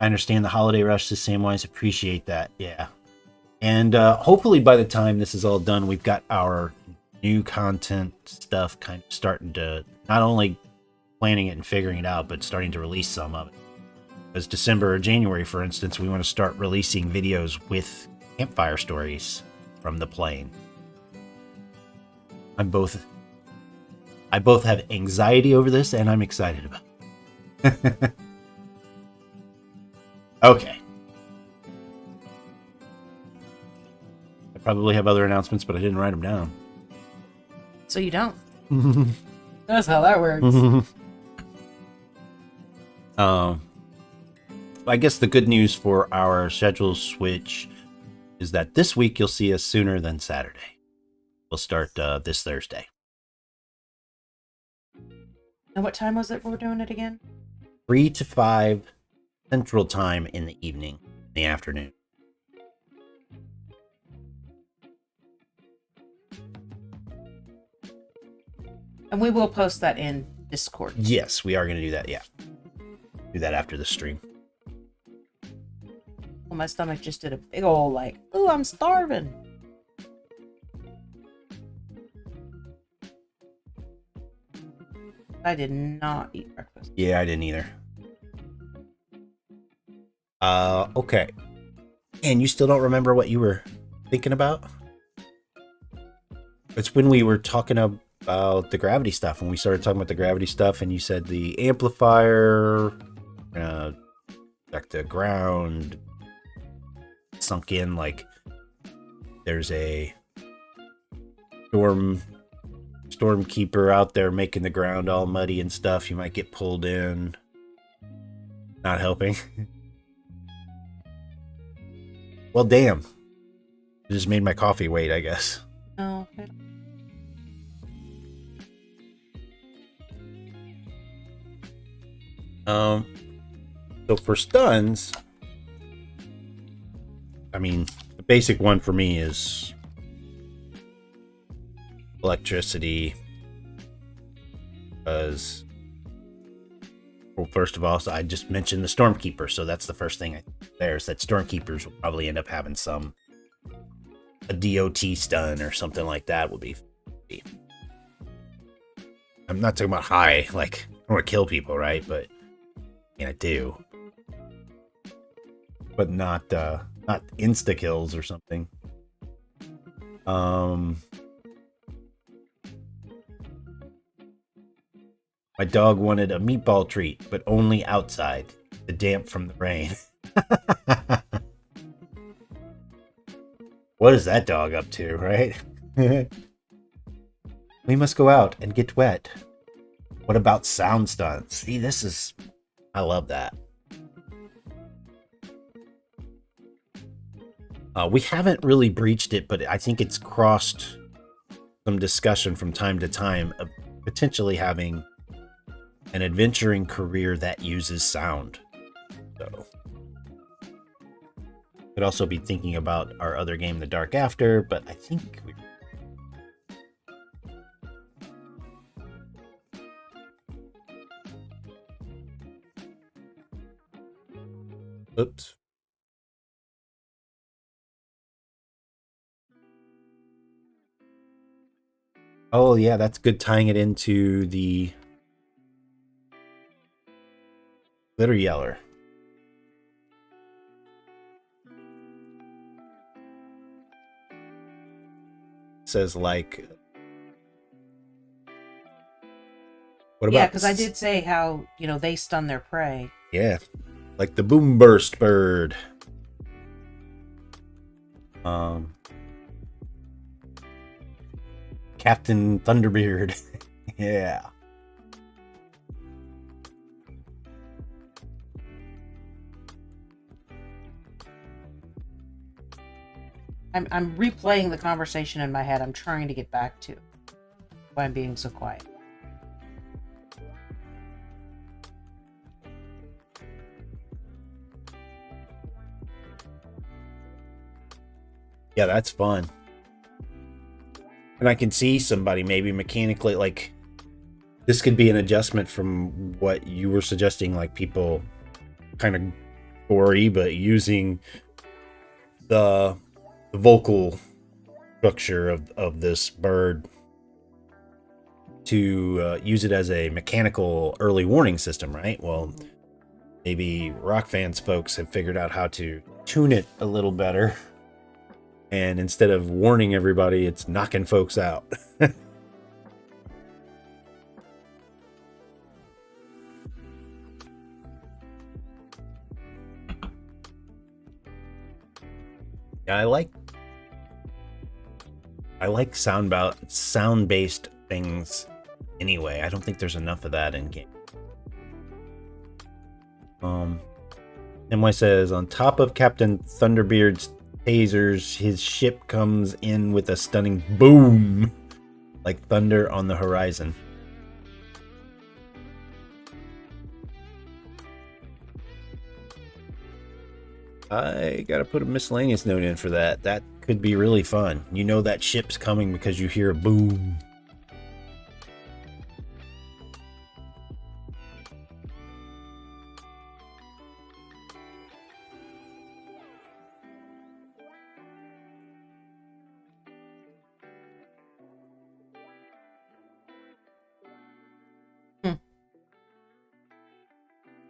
understand the holiday rush the same ways. Appreciate that. Yeah. And hopefully by the time this is all done, we've got our new content stuff kind of starting to not only planning it and figuring it out, but starting to release some of it. As December or January, for instance, we want to start releasing videos with campfire stories from the plane. I both have anxiety over this, and I'm excited about it. Okay. I probably have other announcements, but I didn't write them down. So you don't. That's how that works. I guess the good news for our schedule switch is that this week you'll see us sooner than Saturday. We'll start this Thursday. And what time was it we're doing it again? 3 to 5 Central Time in the evening, in the afternoon. And we will post that in Discord. Yes, we are going to do that, yeah. Do that after the stream. Well, my stomach just did a big old like, ooh, I'm starving. I did not eat breakfast. Yeah, I didn't either. Okay. And you still don't remember what you were thinking about? It's when we were talking about the gravity stuff, when we started talking about the gravity stuff, and you said the amplifier, back to ground, sunk in, like there's a stormkeeper out there making the ground all muddy and stuff. You might get pulled in. Not helping. Well, damn. It just made my coffee wait, I guess. Oh. So for stuns, I mean, the basic one for me is electricity, because Well, first of all, so I just mentioned the Stormkeeper, so that's the first thing I think there is that Stormkeepers will probably end up having a DOT stun or something like that would be. I'm not talking about high, like I want to kill people, right? But I do, but not insta kills or something. My dog wanted a meatball treat, but only outside. The damp from the rain. What is that dog up to, right? We must go out and get wet. What about sound stunts? See, I love that. We haven't really breached it, but I think it's crossed some discussion from time to time of potentially having an adventuring career that uses sound. So could also be thinking about our other game, The Dark After, but I think oops. Oh yeah, that's good tying it into the Glitter Yeller. Says like what about because I did say how, they stun their prey. Yeah. Like the Boom Burst bird. Captain Thunderbeard. Yeah. I'm replaying the conversation in my head. I'm trying to get back to why I'm being so quiet. Yeah, that's fun. And I can see somebody maybe mechanically, like, this could be an adjustment from what you were suggesting, like people kind of gory, but using the vocal structure of this bird to use it as a mechanical early warning system, right? Well, maybe Rock Fans folks have figured out how to tune it a little better. And instead of warning everybody, it's knocking folks out. Yeah, I like sound-based things anyway. I don't think there's enough of that in game. NY says, on top of Captain Thunderbeard's tasers, his ship comes in with a stunning boom, like thunder on the horizon. I gotta put a miscellaneous note in for that. That could be really fun. You know that ship's coming because you hear a boom.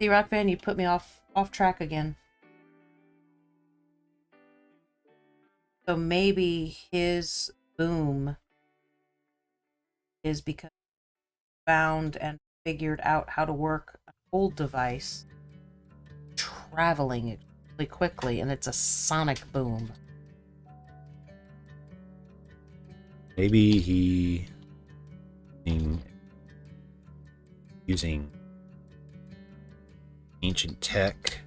See, Rock Band, you put me off track again. So maybe his boom is because he found and figured out how to work an old device, traveling it really quickly, and it's a sonic boom. Maybe he using ancient tech.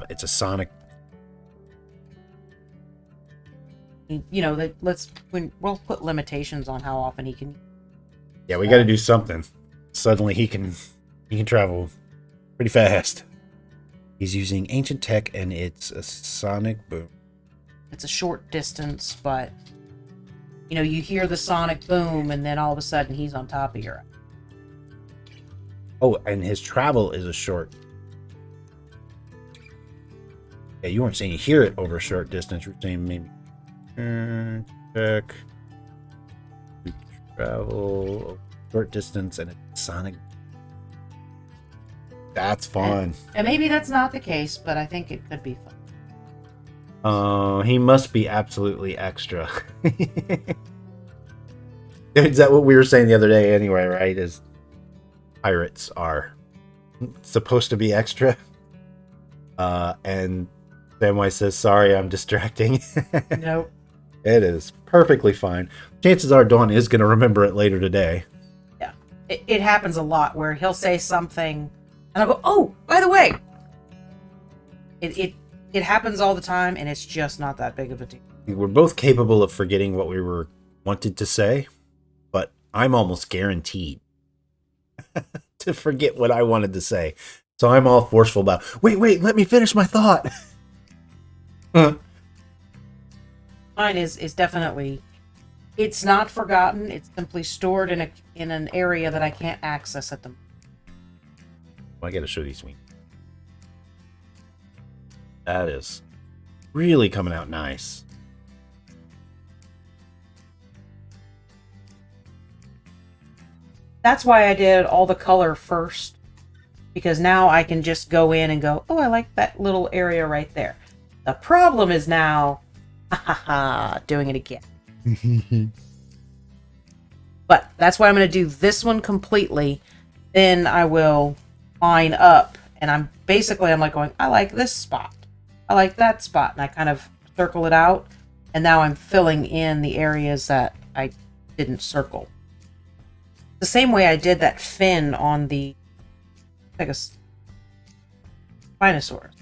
It's a sonic. We'll put limitations on how often he can. Yeah, we got to do something. Suddenly he can travel pretty fast. He's using ancient tech, and it's a sonic boom. It's a short distance, but you hear the sonic boom, and then all of a sudden he's on top of your. Oh, and his travel is a short. Yeah, you weren't saying you hear it over a short distance. You're saying maybe check travel short distance and it's sonic. That's fun. And maybe that's not the case, but I think it could be fun. He must be absolutely extra. Is that what we were saying the other day anyway, right? Is pirates are supposed to be extra. And Samwise says, sorry, I'm distracting. Nope. It is perfectly fine. Chances are Dawn is going to remember it later today. Yeah. It happens a lot where he'll say something and I'll go, oh, by the way. It happens all the time and it's just not that big of a deal. We're both capable of forgetting what we were wanted to say, but I'm almost guaranteed to forget what I wanted to say. So I'm all forceful about, wait, let me finish my thought. Mine is definitely, it's not forgotten. It's simply stored in an area that I can't access at the moment. I gotta show these wings. That is really coming out nice. That's why I did all the color first, because now I can just go in and go, oh, I like that little area right there. The problem is now, doing it again. But that's why I'm going to do this one completely. Then I will line up, and I'm like going, I like this spot. I like that spot. And I kind of circle it out. And now I'm filling in the areas that I didn't circle. The same way I did that fin on the, like a Spinosaurus.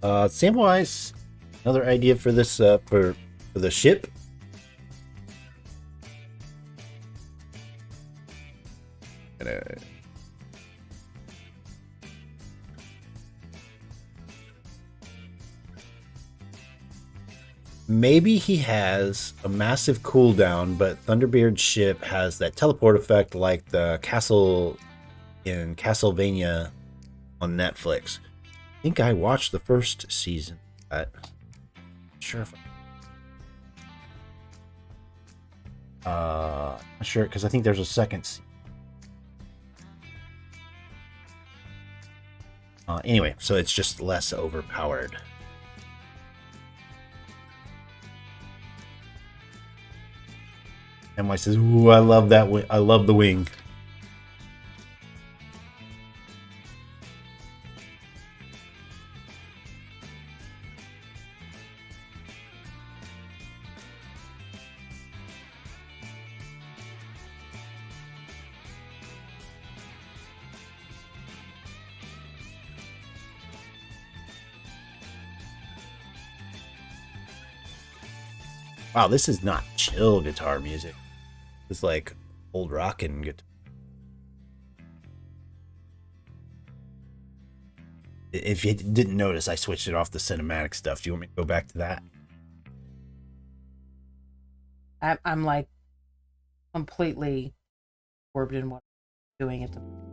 Samwise, another idea for this for the ship. Maybe he has a massive cooldown, but Thunderbeard's ship has that teleport effect like the castle in Castlevania on Netflix. I think I watched the first season. I'm not sure if not sure because I think there's a second season. Anyway, so it's just less overpowered. And says, "Ooh, I love that. I love the wing." Wow, this is not chill guitar music. It's like old rockin' guitar. If you didn't notice, I switched it off the cinematic stuff. Do you want me to go back to that? I'm like completely absorbed in what I'm doing at the moment.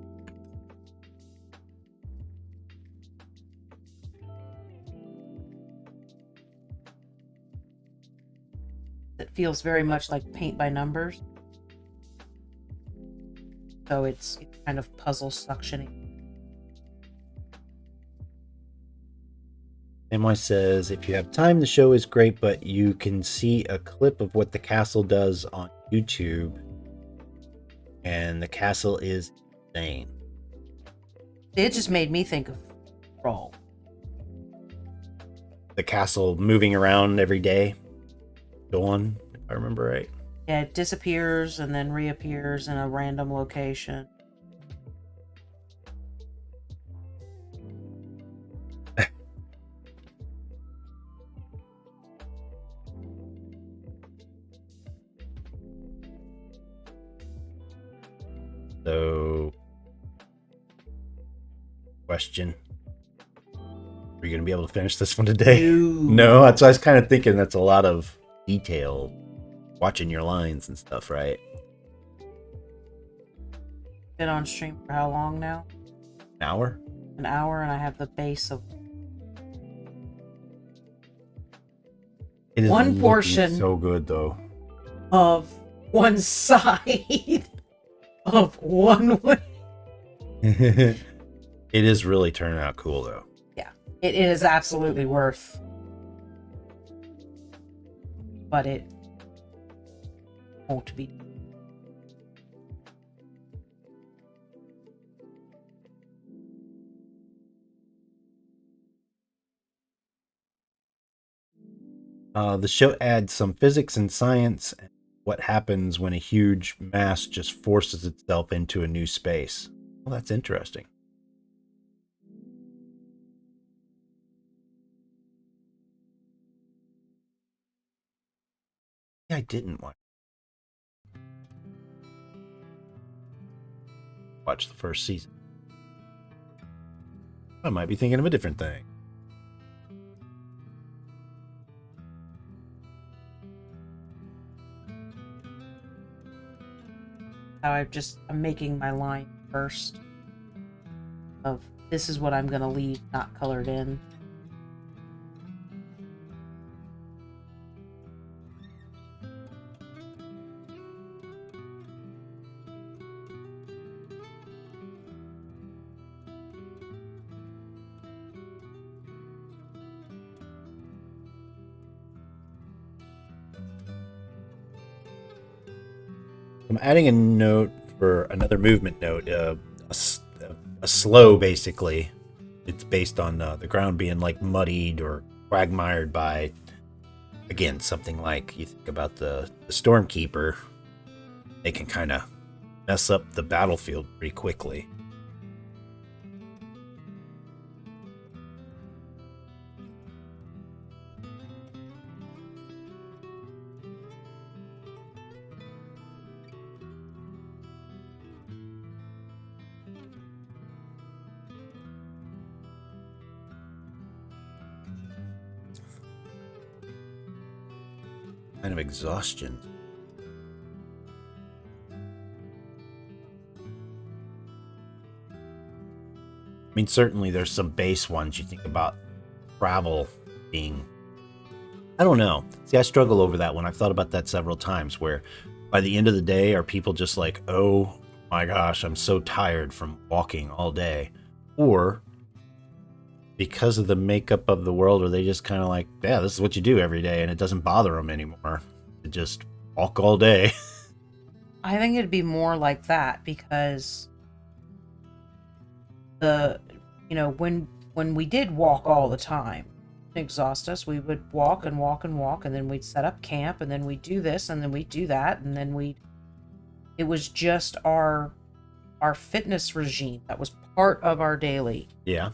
It feels very much like paint by numbers. So it's kind of puzzle suctioning. MY says, if you have time, the show is great, but you can see a clip of what the castle does on YouTube. And the castle is insane. It just made me think of Roll. The castle moving around every day. Dawn, if I remember right. Yeah, it disappears and then reappears in a random location. So question. Are you going to be able to finish this one today? No. No, that's what I was kind of thinking. That's a lot of detail. Watching your lines and stuff, right? Been on stream for how long now? An hour? An hour, and I have the base of It is one portion so good, though. of one side of one way. It is really turning out cool, though. Yeah, it is absolutely worth. But it won't be. The show adds some physics and science and what happens when a huge mass just forces itself into a new space. Well, that's interesting. Yeah, I didn't watch the first season. I might be thinking of a different thing. How I'm making my line first of this is what I'm gonna leave not colored in. I'm adding a note for another movement note, a slow, basically. It's based on the ground being like muddied or quagmired by, again, something like you think about the Stormkeeper. They can kind of mess up the battlefield pretty quickly. Kind of exhaustion. I mean, certainly there's some base ones. You think about travel being, I don't know. See, I struggle over that one. I've thought about that several times where by the end of the day, are people just like, oh my gosh, I'm so tired from walking all day? Or because of the makeup of the world, are they just kind of like, yeah, this is what you do every day and it doesn't bother them anymore to just walk all day? I think it'd be more like that because when we did walk all the time, exhaust us, we would walk and walk and walk, and then we'd set up camp, and then we'd do this, and then we'd do that, and then it was just our fitness regime that was part of our daily. Yeah.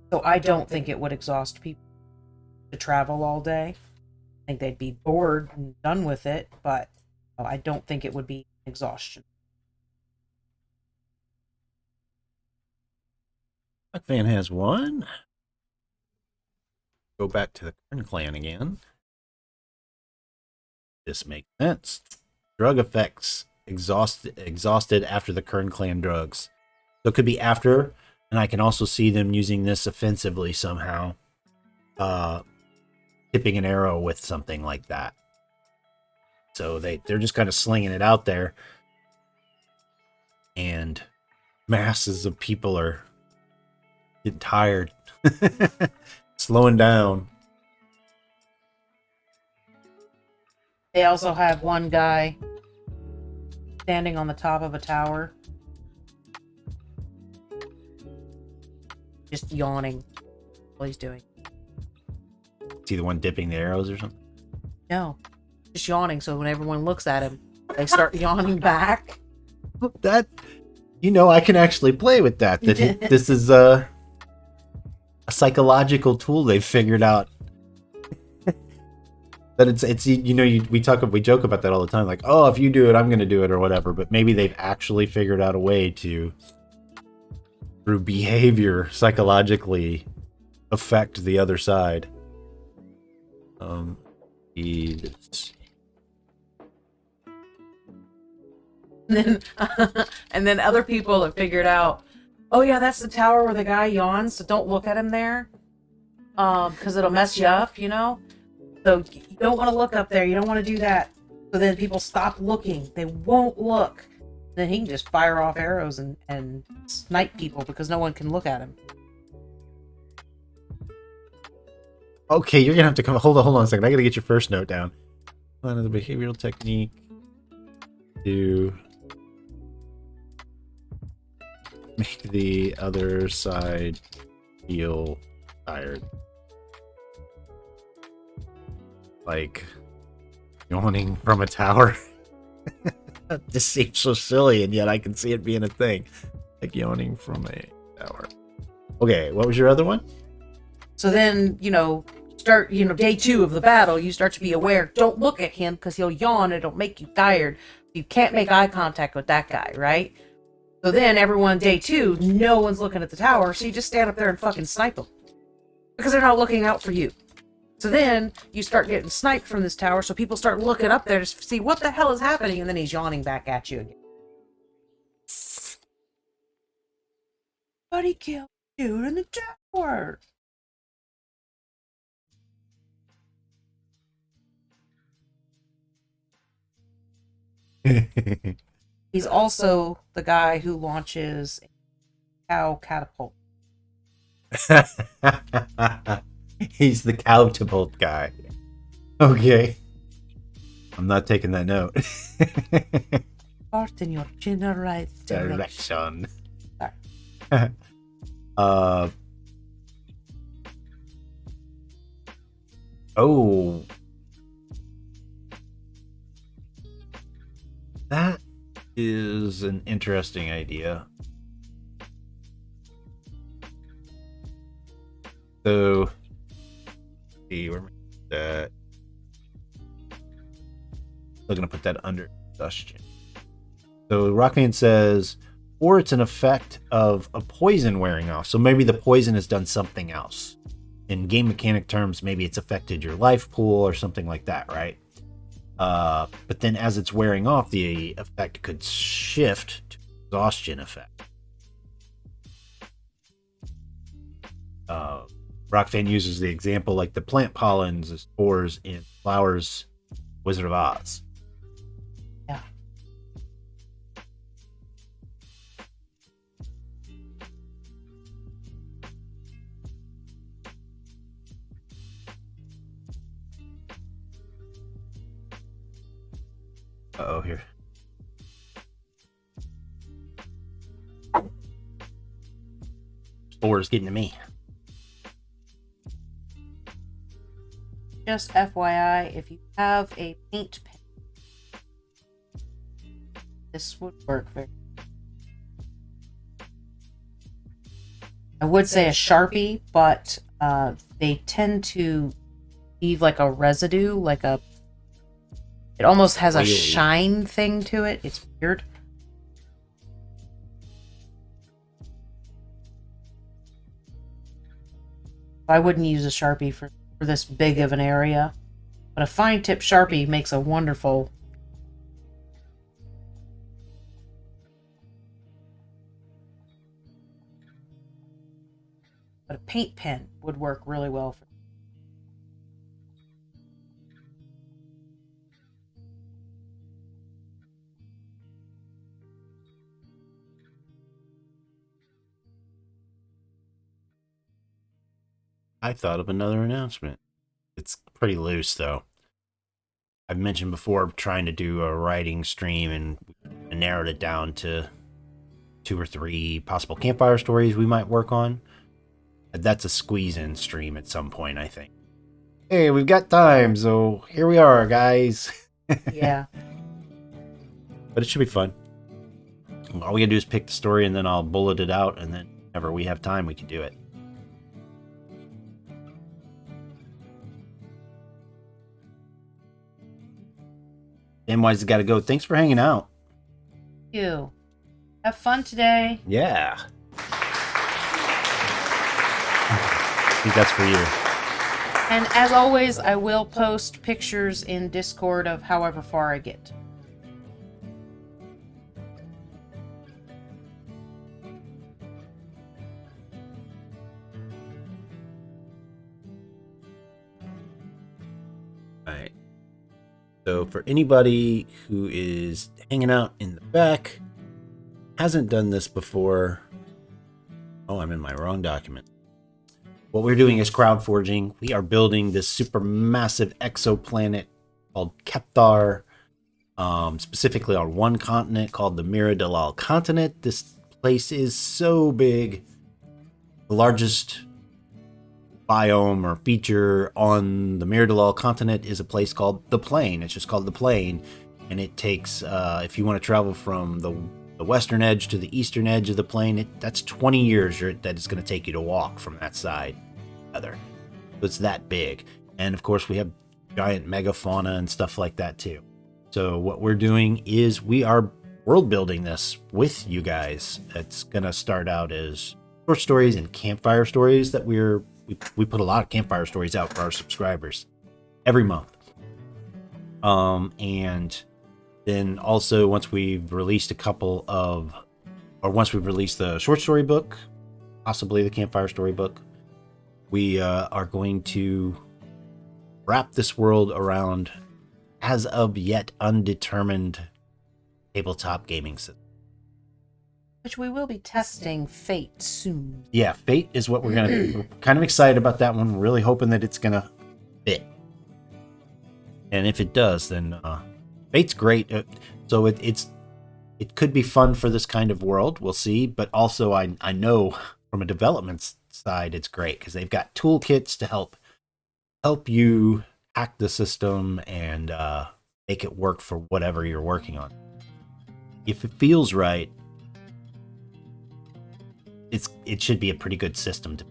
So I don't think it would exhaust people to travel all day. I think they'd be bored and done with it, but I don't think it would be exhaustion. Fan has one. Go back to the Kern clan again. This makes sense. Drug effects exhausted after the Kern clan drugs. So it could be after, and I can also see them using this offensively somehow. Tipping an arrow with something like that. So they're just kind of slinging it out there. And masses of people are getting tired. Slowing down. They also have one guy standing on the top of a tower, just yawning while he's doing. Is he the one dipping the arrows or something? No, just yawning. So when everyone looks at him, they start yawning back. That, I can actually play with that. This is a psychological tool they've figured out. That it's we joke about that all the time, like, oh, if you do it, I'm going to do it or whatever. But maybe they've actually figured out a way to through behavior psychologically affect the other side. Is And then other people have figured out, oh yeah, that's the tower where the guy yawns, so don't look at him there. Because it'll mess you up, you know? So you don't want to look up there, you don't want to do that. So then people stop looking. They won't look. Then he can just fire off arrows and snipe people because no one can look at him. okay, you're gonna have to come. Hold on a second. I gotta get your first note down. One of the behavioral technique to make the other side feel tired. Like yawning from a tower. This seems so silly, and yet I can see it being a thing. Like yawning from a tower. Okay, what was your other one? So then, start, day 2 of the battle, you start to be aware. Don't look at him because he'll yawn. It'll make you tired. You can't make eye contact with that guy, right? So then everyone, day 2, no one's looking at the tower. So you just stand up there and fucking snipe them because they're not looking out for you. So then you start getting sniped from this tower. So people start looking up there to see what the hell is happening. And then he's yawning back at you again. Buddy killed dude in the tower. He's also the guy who launches a cow catapult. He's the catapult guy. Okay. I'm not taking that note. Part in your general direction. Sorry. Oh. That is an interesting idea. So, see, where that? Still gonna put that under combustion. So Rockman says, or it's an effect of a poison wearing off. So maybe the poison has done something else. In game mechanic terms, maybe it's affected your life pool or something like that, right? But then as it's wearing off, the effect could shift to exhaustion effect. Rockfan uses the example like the plant pollens as spores in Flowers Wizard of Oz. Yeah. Uh-oh, here. Spores getting to me. Just FYI, if you have a paint pen, this would work very I would say a Sharpie, but they tend to leave like a residue, it almost has a shine thing to it. It's weird. I wouldn't use a Sharpie for this big of an area, but a fine tip Sharpie makes a wonderful. But a paint pen would work really well for. I thought of another announcement. It's pretty loose, though. I've mentioned before trying to do a writing stream and narrowed it down to 2 or 3 possible campfire stories we might work on. That's a squeeze-in stream at some point, I think. Hey, we've got time, so here we are, guys. Yeah. But it should be fun. All we gotta do is pick the story, and then I'll bullet it out, and then whenever we have time, we can do it. Wise has got to go. Thanks for hanging out. Thank you. Have fun today. Yeah. think that's for you. And as always, I will post pictures in Discord of however far I get. Alright. So for anybody who is hanging out in the back, hasn't done this before. Oh, I'm in my wrong document. What we're doing is crowd forging. We are building this super massive exoplanet called Kepthar, specifically on one continent called the Miradilal continent. This place is so big. The largest biome or feature on the Miradilal continent is a place called the Plain. It's just called the Plain, and it takes, if you want to travel from the western edge to the eastern edge of the plain, that's 20 years that it's going to take you to walk from that side to the other. So it's that big. And of course, we have giant megafauna and stuff like that too. So what we're doing is we are world building this with you guys. It's going to start out as short stories and campfire stories that we put a lot of campfire stories out for our subscribers every month. And then also once we've released once we've released the short story book, possibly the campfire story book, we are going to wrap this world around as of yet undetermined tabletop gaming system. Which we will be testing Fate soon. Yeah, Fate is what we're kind of excited about that one. We're really hoping that it's gonna fit. And if it does, then Fate's great. So it could be fun for this kind of world. We'll see. But also, I know from a development side, it's great because they've got toolkits to help you hack the system and make it work for whatever you're working on. If it feels right, it should be a pretty good system to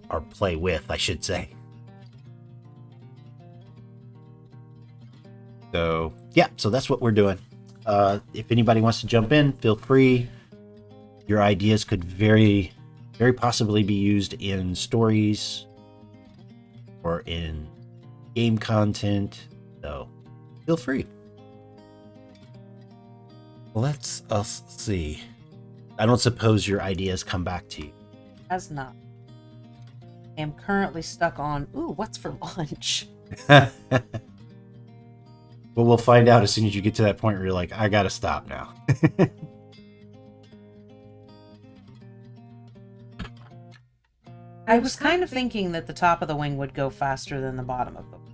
or play with, I should say. So yeah, so that's what we're doing. If anybody wants to jump in, feel free. Your ideas could very, very possibly be used in stories or in game content. So feel free. Let's see. I don't suppose your ideas come back to you. Has not. I am currently stuck on, what's for lunch? Well, we'll find out as soon as you get to that point where you're like, I gotta stop now. I was kind of thinking that the top of the wing would go faster than the bottom of the wing.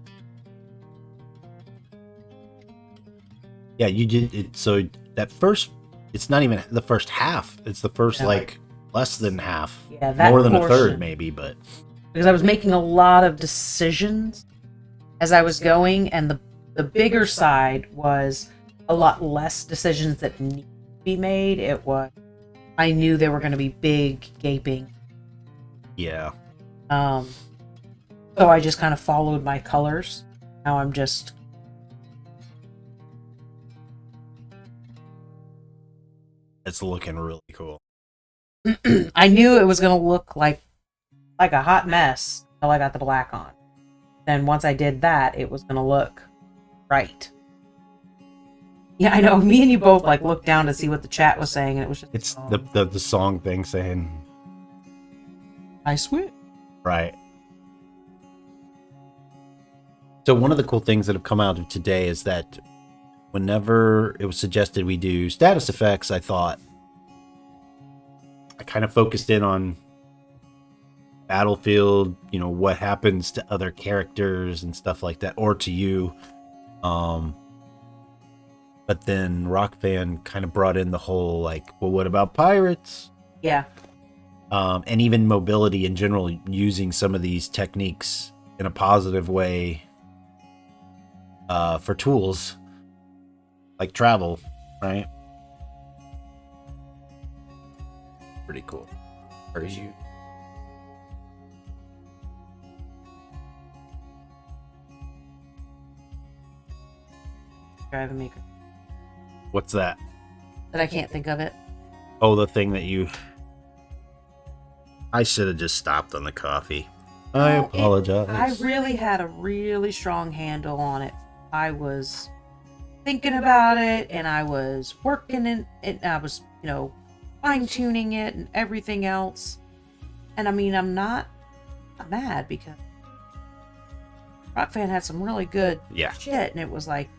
Yeah, you did it. So that first, it's not even the first half. It's the first, less than half. Yeah, that more than portion, a third, maybe, but. Because I was making a lot of decisions as I was going, and the bigger side was a lot less decisions that need to be made. I knew there were going to be big, gaping. Yeah. So I just kind of followed my colors. Now I'm just... It's looking really cool. I knew it was going to look like a hot mess until I got the black on. Then once I did that, it was going to look right. Yeah, I know. Me and you both looked down to see what the chat was saying, and it was just... It's the song thing saying... I swear. Right. So one of the cool things that have come out of today is that whenever it was suggested we do status effects, I thought I kind of focused in on Battlefield, what happens to other characters and stuff like that, or to you. But then Rockfan kind of brought in the whole well, what about pirates? Yeah. And even mobility in general, using some of these techniques in a positive way for tools like travel, right? Pretty cool. Where is you? Driving me. What's that? But I can't think of it. Oh, the thing that you... I should have just stopped on the coffee. I apologize. I really had a really strong handle on it. I was thinking about it, and I was working in it, and I was, fine-tuning it and everything else. And I mean, I'm not mad because Rock Fan had some really good shit, and it was like,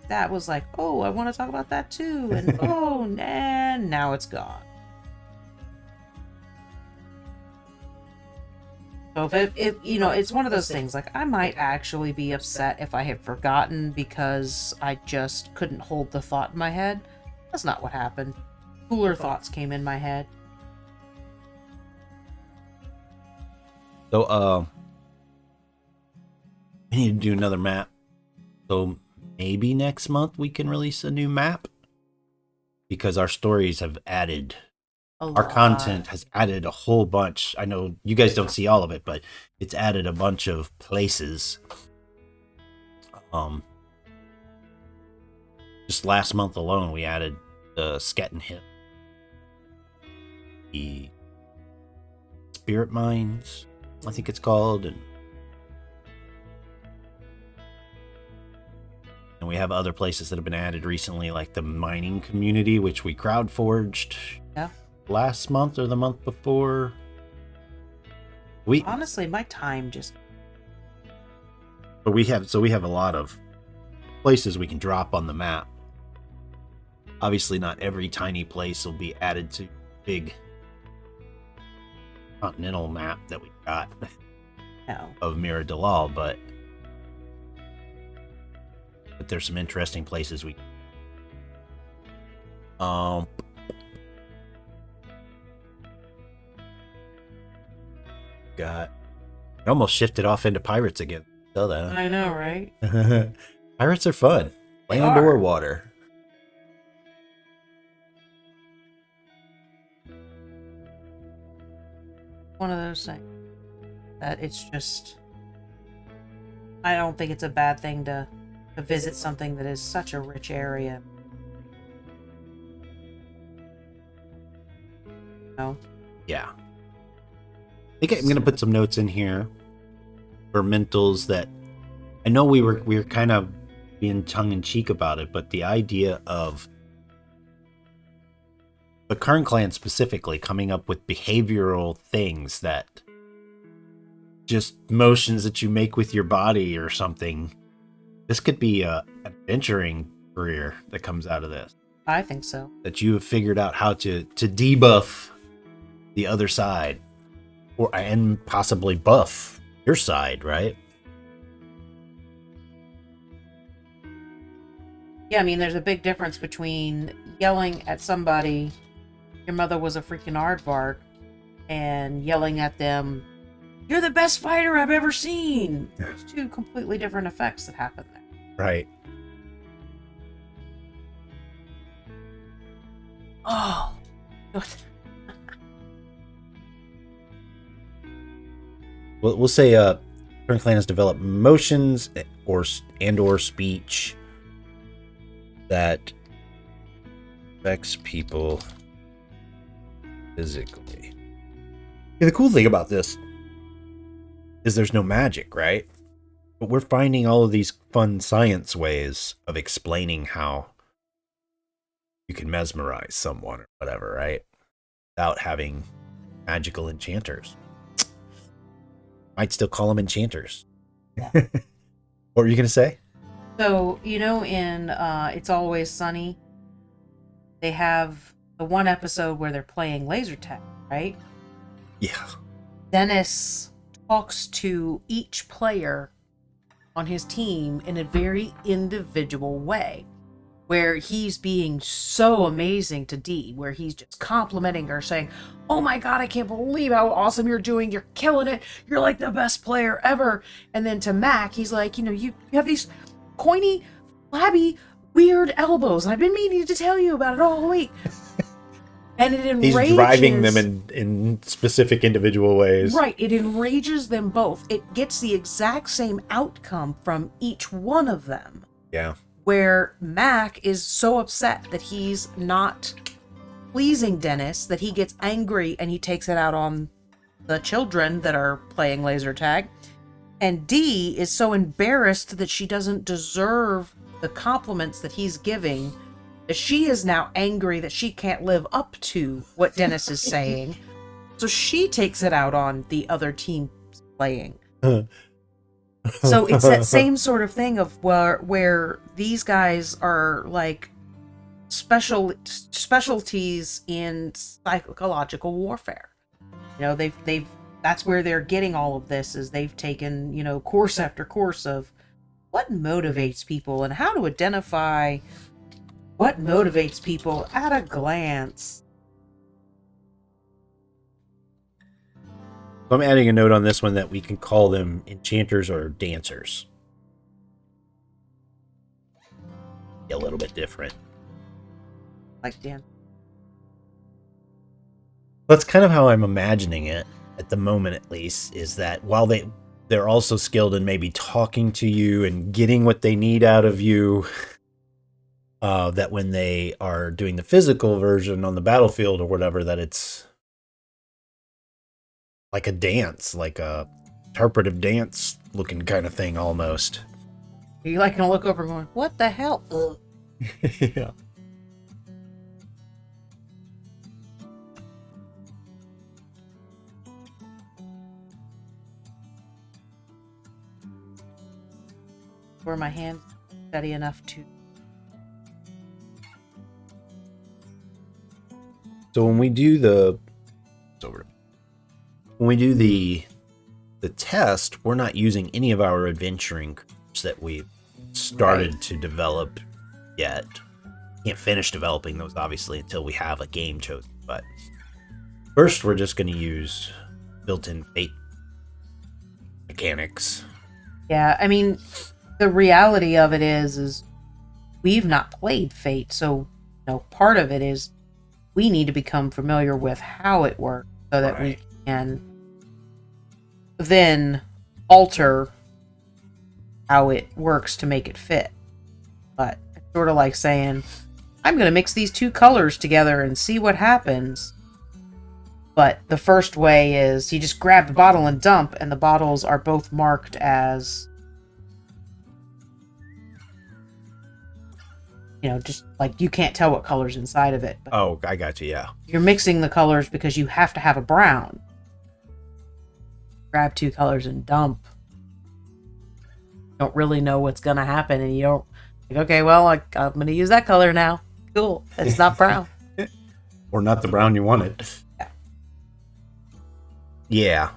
oh, I want to talk about that too, and and now it's gone. So if it's one of those things, like, I might actually be upset if I had forgotten because I just couldn't hold the thought in my head. That's not what happened. Cooler thoughts came in my head. So, we need to do another map. So maybe next month we can release a new map, because our stories have added, our content has added a whole bunch. I know you guys don't see all of it, but it's added a bunch of places. Just last month alone, we added the Skeleton Hill, the Spirit Mines, I think it's called, and we have other places that have been added recently, like the mining community, which we crowdforged last month or the month before. Honestly, my time just... But we have a lot of places we can drop on the map. Obviously, not every tiny place will be added to the big continental map that we got of Mira Dalal, but there's some interesting places we got. It almost shifted off into pirates again. So that I know, right? Pirates are fun. Land or water. One of those things that it's just... I don't think it's a bad thing to visit something that is such a rich area. No. Yeah. I think I'm going to put some notes in here for mentals that I know we were kind of being tongue-in-cheek about it, but the idea of the Kern clan specifically coming up with behavioral things, that just motions that you make with your body or something. This could be an adventuring career that comes out of this. I think so. That you have figured out how to debuff the other side, and possibly buff your side, right? Yeah, I mean, there's a big difference between yelling at somebody, your mother was a freaking aardvark, and yelling at them, you're the best fighter I've ever seen. There's two completely different effects that happen there. Right. Oh. We'll say Kern clan has developed motions or speech that affects people physically. Yeah, the cool thing about this is there's no magic, right? But we're finding all of these fun science ways of explaining how you can mesmerize someone or whatever, right? Without having magical enchanters. Might still call them enchanters. Yeah. What were you going to say? So, in It's Always Sunny, they have the one episode where they're playing laser tag, right? Yeah. Dennis talks to each player on his team in a very individual way, where he's being so amazing to Dee, where he's just complimenting her, saying, oh my god, I can't believe how awesome you're doing, you're killing it, you're like the best player ever. And then to Mac, he's like, you have these pointy, flabby, weird elbows, I've been meaning to tell you about it all week. And it enrages... He's driving them in specific individual ways. Right, it enrages them both. It gets the exact same outcome from each one of them. Yeah. Where Mac is so upset that he's not pleasing Dennis that he gets angry and he takes it out on the children that are playing laser tag. And Dee is so embarrassed that she doesn't deserve the compliments that he's giving, that she is now angry that she can't live up to what Dennis is saying. So she takes it out on the other team playing. So it's that same sort of thing of where these guys are like specialties in psychological warfare. They've that's where they're getting all of this, is they've taken, course after course of what motivates people and how to identify what motivates people at a glance. I'm adding a note on this one that we can call them enchanters or dancers. A little bit different. Like Dan. That's kind of how I'm imagining it at the moment, at least, is that while they're also skilled in maybe talking to you and getting what they need out of you, that when they are doing the physical version on the battlefield or whatever, that it's like a dance, like a interpretive dance looking kind of thing almost. You're like gonna look over and going, what the hell? Yeah. Were my hands steady enough to... So when we do the test, we're not using any of our adventuring groups that we've started to develop yet. Can't finish developing those obviously until we have a game chosen. But first, we're just going to use built-in fate mechanics. Yeah, I mean, the reality of it is we've not played Fate, so part of it is we need to become familiar with how it works so that we can then alter how it works to make it fit. But it's sort of like saying, I'm going to mix these two colors together and see what happens. But the first way is you just grab the bottle and dump, and the bottles are both marked as, just like you can't tell what color's inside of it. But oh, I got you, yeah. you're mixing the colors because you have to have a brown. Grab two colors and dump. You don't really know what's going to happen, and you don't, okay, well, I'm going to use that color now. Cool. It's not brown. Or not the brown you wanted. Yeah.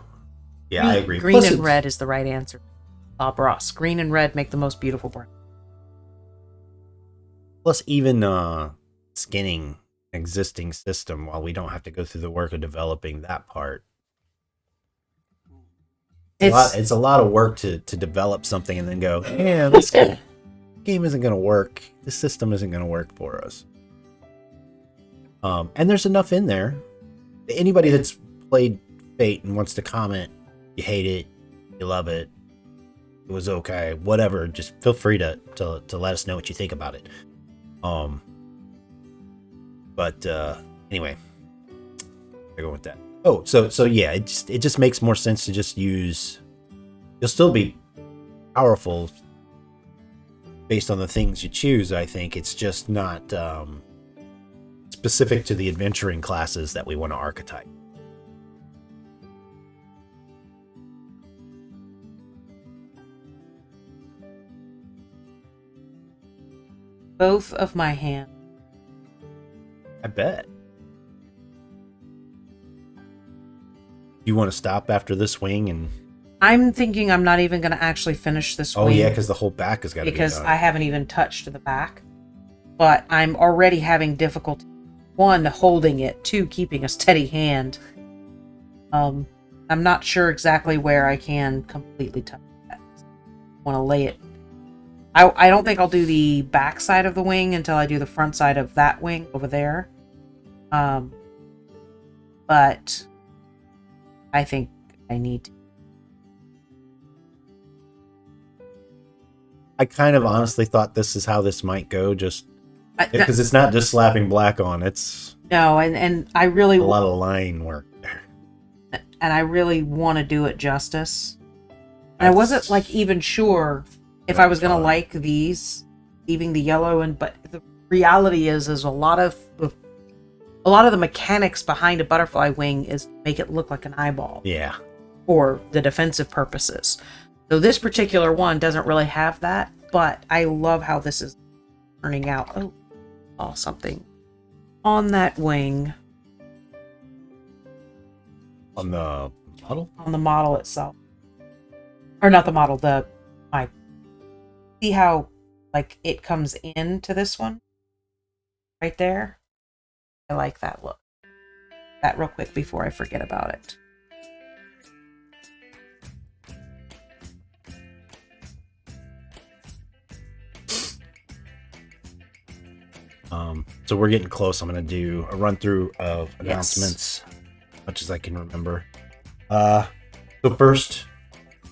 Yeah, I agree. Green and red is the right answer. Bob Ross. Green and red make the most beautiful brown. Plus, even skinning an existing system while we don't have to go through the work of developing that part. It's a lot of work to develop something and then go, yeah, this game isn't going to work. This system isn't going to work for us. And there's enough in there. Anybody that's played Fate and wants to comment, you hate it, you love it, it was okay, whatever, just feel free to let us know what you think about it. But anyway, I go with that. Oh, so yeah, it just makes more sense to just use. You'll still be powerful based on the things you choose. I think it's just not specific to the adventuring classes that we want to archetype. Both of my hands. I bet. You want to stop after this wing and... I'm thinking I'm not even going to actually finish this wing. Oh yeah, because the whole back has got to be done. Because I haven't even touched the back. But I'm already having difficulty. 1, holding it. 2, keeping a steady hand. I'm not sure exactly where I can completely touch that. I want to lay it. I don't think I'll do the back side of the wing until I do the front side of that wing over there. But I think I need to. I kind of honestly thought this is how this might go, just because it's not just slapping black on. It's no, and I really a lot of line work there. and I really want to do it justice. And I wasn't like even sure if I was gonna like these, leaving the yellow, but the reality is a lot of the mechanics behind a butterfly wing is to make it look like an eyeball. Yeah. For the defensive purposes. So this particular one doesn't really have that, but I love how this is turning out. Oh, something on that wing. On the model? On the model itself. Or not the model, see how like it comes into this one? Right there? I like that look. That real quick before I forget about it. So we're getting close. I'm going to do a run through of announcements, as much as I can remember. So first,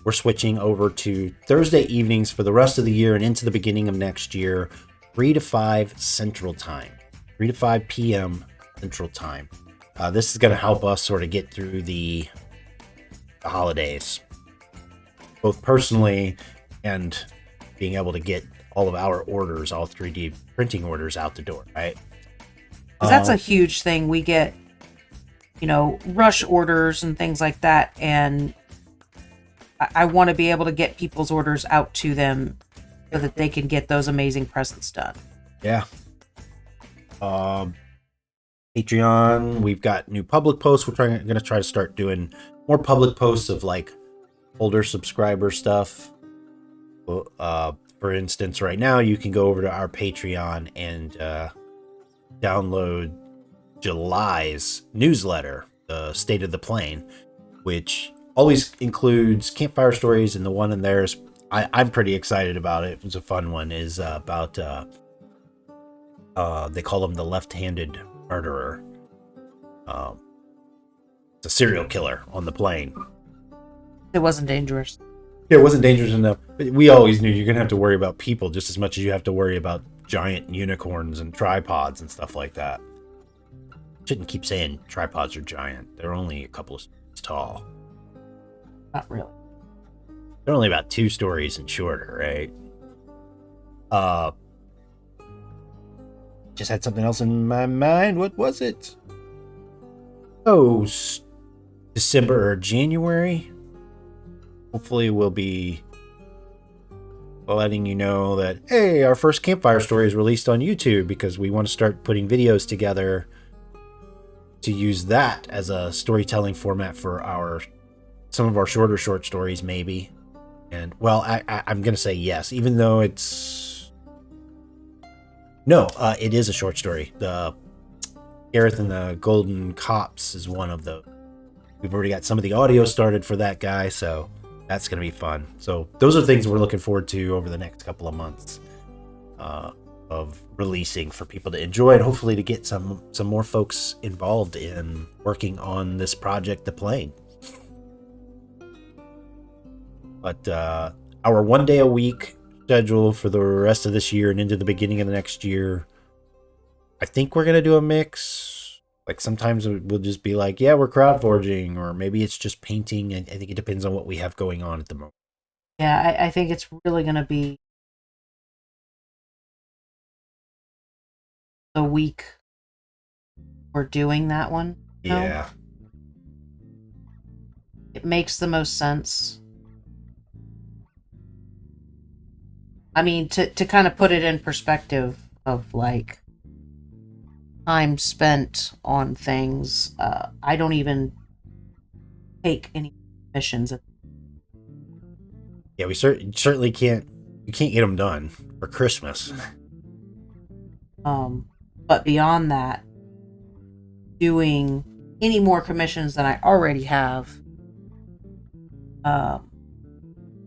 we're switching over to Thursday evenings for the rest of the year and into the beginning of next year, 3 to 5 Central Time, 3 to 5 p.m. Central Time. This is going to help us sort of get through the holidays, both personally and being able to get all of our orders, all 3D printing orders out the door, right? That's a huge thing. We get, rush orders and things like that. And I want to be able to get people's orders out to them so that they can get those amazing presents done. Yeah. Patreon, we've got new public posts. We're going to try to start doing more public posts of like older subscriber stuff. For instance, right now you can go over to our Patreon and download July's newsletter, the State of the Plane, which always includes campfire stories, and the one in there is I'm pretty excited about it. It was a fun one. Is about they call him the left-handed murderer. It's a serial killer on the plane. It wasn't dangerous. Yeah, it wasn't dangerous enough. But we always knew you're gonna have to worry about people just as much as you have to worry about giant unicorns and tripods and stuff like that. Shouldn't keep saying tripods are giant. They're only a couple of stories tall. Not really. They're only about 2 stories and shorter, right? Just had something else in my mind. What was it? Oh, December or January. Hopefully we'll be letting you know that, hey, our first campfire story is released on YouTube, because we want to start putting videos together to use that as a storytelling format for some of our shorter short stories, maybe. And well, I'm gonna say yes, even though it is a short story. The Gareth and the Golden Cops is one of those. We've already got some of the audio started for that guy, so that's gonna be fun. So those are things we're looking forward to over the next couple of months of releasing for people to enjoy, and hopefully to get some more folks involved in working on this project, The Plane. But our 1 day a week schedule for the rest of this year and into the beginning of the next year, I think we're going to do a mix. Like sometimes we'll just be like, yeah, we're crowd forging, or maybe it's just painting. I think it depends on what we have going on at the moment. Yeah, I think it's really going to be the week we're doing that one. Yeah. It makes the most sense. I mean, to kind of put it in perspective of like time spent on things, I don't even take any missions. Yeah, we certainly can't. You can't get them done for Christmas. But beyond that, doing any more commissions than I already have,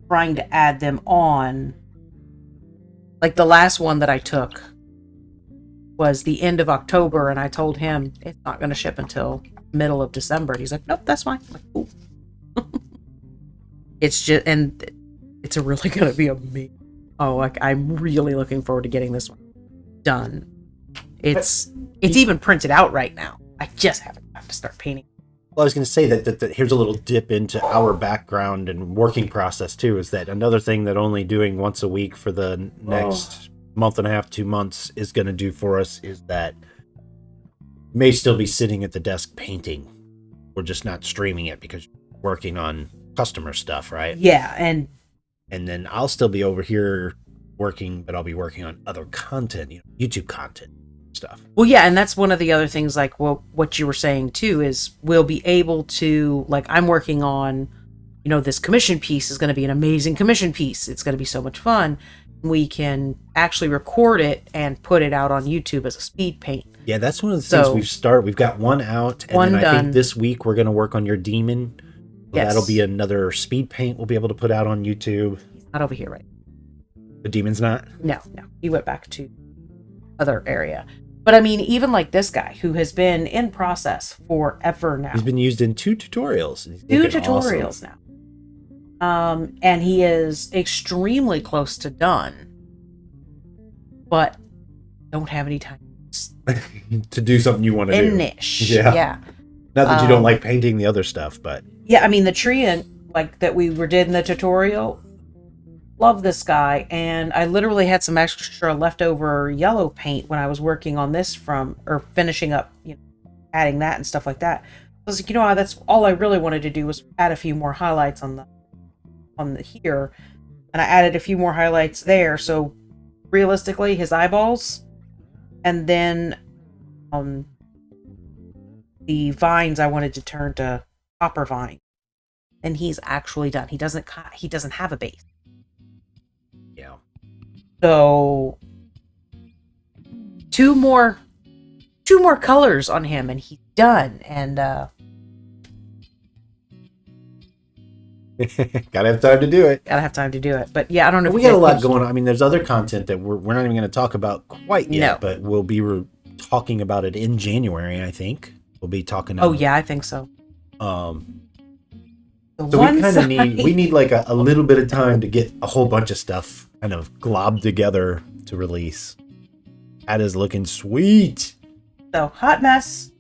trying to add them on. Like the last one that I took was the end of October, and I told him it's not going to ship until middle of December. And he's like, nope, that's fine. I'm like, cool. It's just, and it's really going to be amazing. Oh, like I'm really looking forward to getting this one done. It's even printed out right now. I just haven't got to start painting. Well, I was going to say that here's a little dip into our background and working process too. Is that another thing that only doing once a week for the next month and a half, 2 months is going to do for us is that may still be sitting at the desk painting. We're just not streaming it because you're working on customer stuff, right? Yeah, and then I'll still be over here working, but I'll be working on other content, YouTube content stuff. Well, yeah, and that's one of the other things, like what you were saying too, is we'll be able to, like, I'm working on, this commission piece is going to be an amazing commission piece. It's going to be so much fun. We can actually record it and put it out on YouTube as a speed paint. Yeah, that's one of the things we've got one out, and then I think this week we're going to work on your demon. So yes. That'll be another speed paint we'll be able to put out on YouTube. He's not over here, right? The demon's not? No. He went back to other area. But I mean, even like this guy who has been in process forever now. He's been used in 2 tutorials. Two tutorials now. And he is extremely close to done. But don't have any time to do something you want to do. Finish. Yeah. Not that you don't like painting the other stuff, but yeah, I mean the tree that we did in the tutorial. Love this guy, and I literally had some extra leftover yellow paint when I was working on this finishing up, adding that and stuff like that. I was like, that's all I really wanted to do was add a few more highlights on the here, and I added a few more highlights there. So realistically, his eyeballs, and then the vines I wanted to turn to copper vine, and he's actually done. He doesn't have a base. Yeah. So two more colors on him and he's done. And gotta have time to do it. But yeah, I don't know. We got a lot going on. I mean, there's other content that we're not even going to talk about quite yet, but we'll be talking about it in January. I think we'll be talking. Oh yeah, I think so. So we kind of need like a little bit of time to get a whole bunch of stuff kind of globbed together to release. That is looking sweet. So hot mess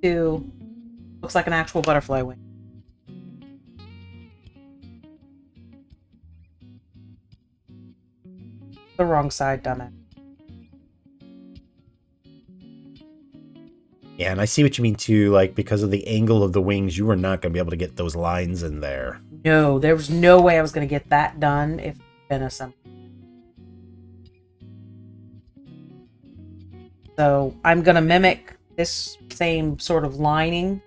to looks like an actual butterfly wing. The wrong side, dumbass. Yeah, and I see what you mean too. Like, because of the angle of the wings, you are not going to be able to get those lines in there. No, there was no way I was going to get that done if been assembled. So I'm going to mimic this same sort of lining.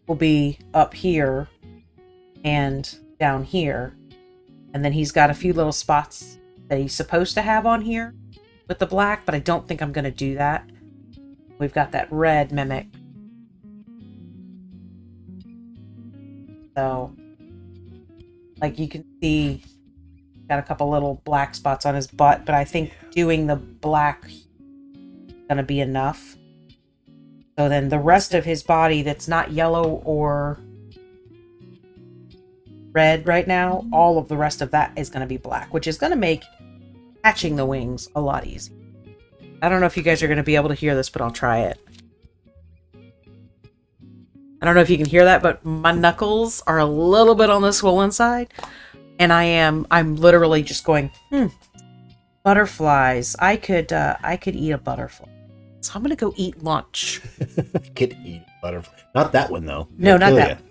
Will be up here and down here, and then he's got a few little spots that he's supposed to have on here with the black, but I don't think I'm going to do that. We've got that red mimic. So, like you can see, got a couple little black spots on his butt, but I think doing the black is going to be enough. So then the rest of his body that's not yellow or red right now, all of the rest of that is going to be black, which is going to make hatching the wings a lot easier. I don't know if you guys are going to be able to hear this, but I'll try it. I don't know if you can hear that, but my knuckles are a little bit on the swollen side. And I'm literally just going, butterflies. I could eat a butterfly. So I'm going to go eat lunch. Could eat a butterfly. Not that one, though. No, not that one.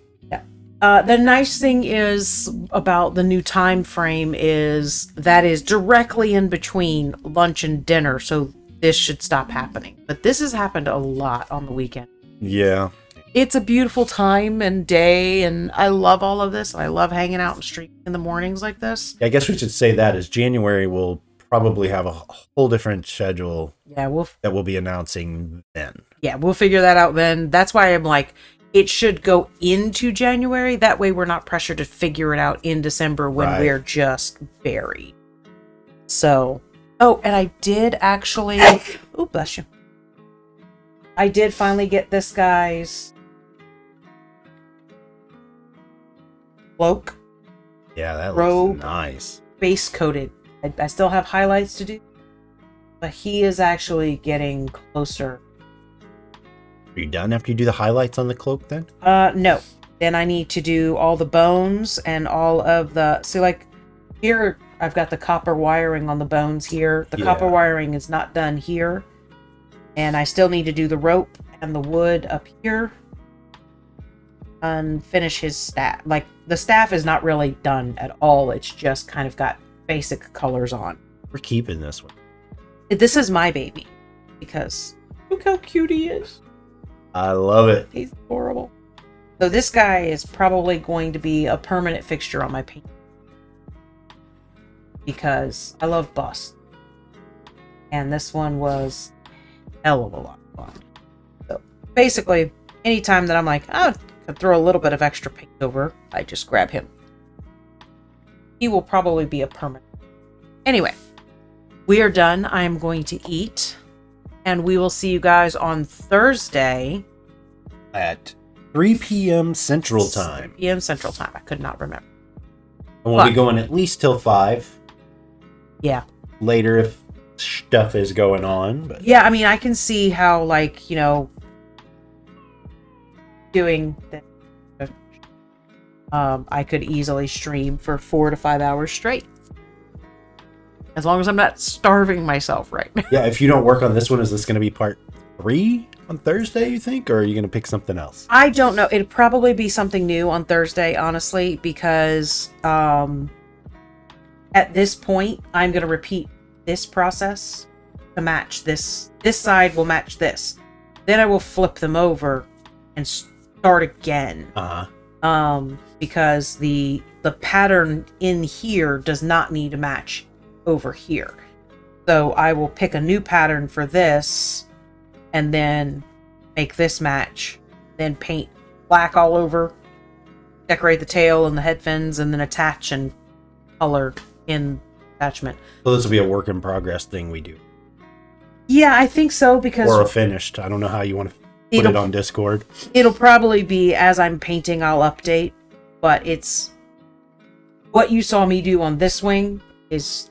Yeah. The nice thing is about the new time frame is that is directly in between lunch and dinner. So this should stop happening. But this has happened a lot on the weekend. Yeah. It's a beautiful time and day, and I love all of this. I love hanging out and streaming in the mornings like this. I guess we should say that is January will probably have a whole different schedule that we'll be announcing then. Yeah, we'll figure that out then. That's why I'm like, it should go into January. That way we're not pressured to figure it out in December when we're just buried. So... Oh, and I did actually... Oh, bless you. I did finally get this guy's cloak. Yeah, that robe, looks nice. Base coated. I still have highlights to do, but he is actually getting closer Are you done after you do the highlights on the cloak then? No. Then I need to do all the bones and all of the... See, like, here I've got the copper wiring on the bones here. The copper wiring is not done here. And I still need to do the rope and the wood up here. And finish his staff. Like, the staff is not really done at all. It's just kind of got basic colors on. We're keeping this one. This is my baby. Because look how cute he is. I love it. He's adorable. So this guy is probably going to be a permanent fixture on my paint. Because I love busts. And this one was a hell of a lot of fun. So basically, anytime that I'm like, oh, I could throw a little bit of extra paint over, I just grab him. He will probably be a permanent. Anyway, we are done. I am going to eat. And we will see you guys on Thursday. At 3 p.m. Central Time. 3 p.m. Central Time. I could not remember. And we'll be going at least till 5. Yeah. Later if stuff is going on. But yeah, I mean, I can see how, like, you know, doing this. I could easily stream for 4 to 5 hours straight. As long as I'm not starving myself right now. Yeah, if you don't work on this one, is this going to be part 3 on Thursday, you think? Or are you going to pick something else? I don't know. It'd probably be something new on Thursday, honestly, because at this point, I'm going to repeat this process to match this. This side will match this. Then I will flip them over and start again. Because the pattern in here does not need to match over here. So I will pick a new pattern for this and then make this match, then paint black all over, decorate the tail and the head fins, and then attach and color in attachment. So this will be a work in progress thing we do. Yeah, I think so, because or a finished. I don't know how you want to put it on Discord. It'll probably be as I'm painting, I'll update, but it's what you saw me do on this wing.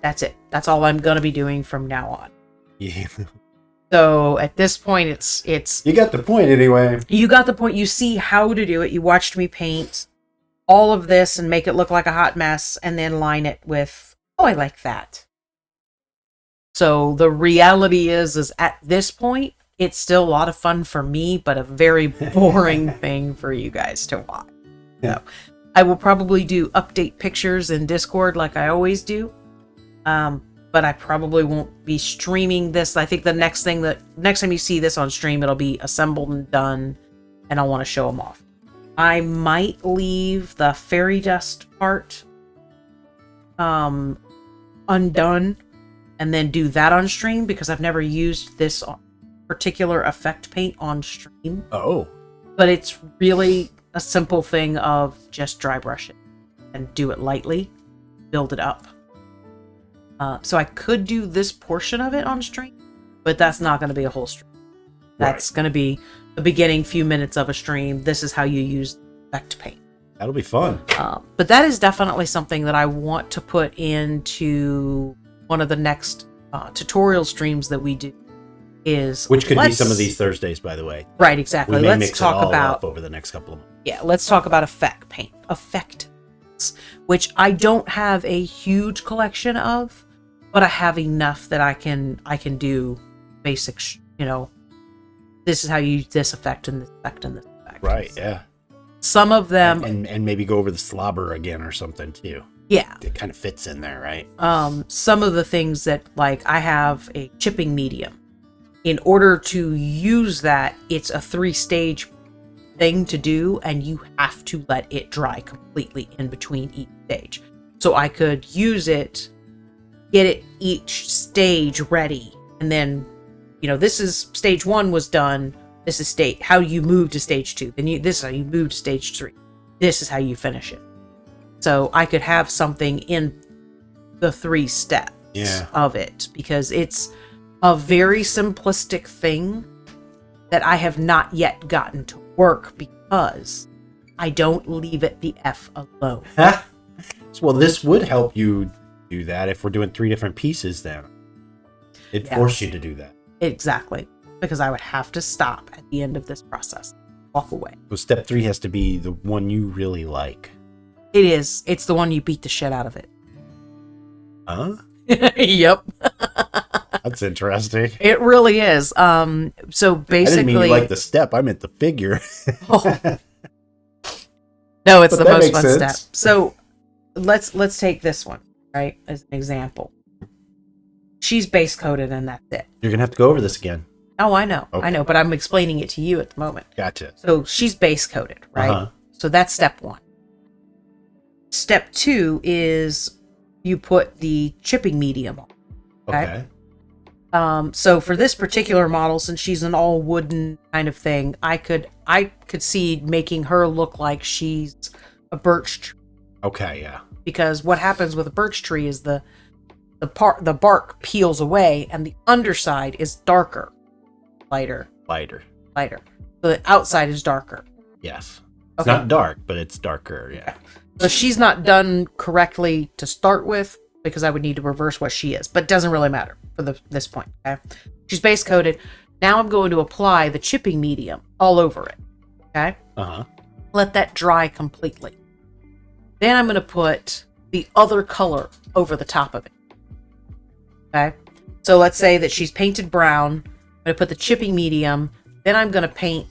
That's it. That's all I'm gonna be doing from now on. Yeah. So at this point, it's. You got the point anyway. You got the point. You see how to do it. You watched me paint all of this and make it look like a hot mess, and then line it with, oh, I like that. So the reality is at this point, it's still a lot of fun for me, but a very boring thing for you guys to watch. Yeah. So I will probably do update pictures in Discord like I always do. But I probably won't be streaming this. I think the next time you see this on stream, it'll be assembled and done, and I want to show them off. I might leave the fairy dust part undone and then do that on stream, because I've never used this particular effect paint on stream. Oh. But it's really a simple thing of just dry brush it and do it lightly, build it up. So I could do this portion of it on stream, but that's not going to be a whole stream. That's going to be the beginning few minutes of a stream. This is how you use effect paint. That'll be fun. But that is definitely something that I want to put into one of the next tutorial streams that we do. Which could be some of these Thursdays, by the way. Right, exactly. We may Let's mix talk it all about up over the next couple of months. Yeah, let's talk about effect paint. Which I don't have a huge collection of, but I have enough that I can do basic, this is how you use this effect and this effect and this effect. Right, yeah. Some of them... And maybe go over the slobber again or something, too. Yeah. It kind of fits in there, right? Some of the things that, like, I have a chipping medium. In order to use that, it's a 3-stage thing to do, and you have to let it dry completely in between each stage. So I could use it, get it each stage ready, and then, this is stage 1 was done. This is how you move to stage 2. Then this is how you move to stage 3. This is how you finish it. So I could have something in the 3 steps of it, because it's a very simplistic thing that I have not yet gotten to work, because I don't leave it the F alone. Well, this would help you do that if we're doing 3 different pieces then. It'd force you to do that. Exactly. because I would have to stop at the end of this process, walk away. So step 3 has to be the one you really like. It is. It's the one you beat the shit out of it. Huh? Yep. That's interesting. It really is. So basically, I didn't mean you like the step. I meant the figure. Oh. No, it's But the that most makes fun sense. step. So let's take this one, right, as an example. She's base coated and that's it. You're gonna have to go over this again. Oh, I know. Okay. I know, but I'm explaining it to you at the moment. Gotcha. So she's base coated, right? Uh-huh. So that's step 1. Step 2 is you put the chipping medium on. Okay. So for this particular model, since she's an all wooden kind of thing, I could see making her look like she's a birch tree. Okay, yeah. Because what happens with a birch tree is the bark peels away and the underside is darker, lighter. So the outside is darker. Yes. It's Okay. not dark, but it's darker, yeah. So she's not done correctly to start with, because I would need to reverse what she is, but it doesn't really matter for this point. Okay, she's base coated. Now I'm going to apply the chipping medium all over it. Okay, Uh-huh. let that dry completely. Then I'm going to put the other color over the top of it. Okay, so let's say that she's painted brown. I'm going to put the chipping medium. Then I'm going to paint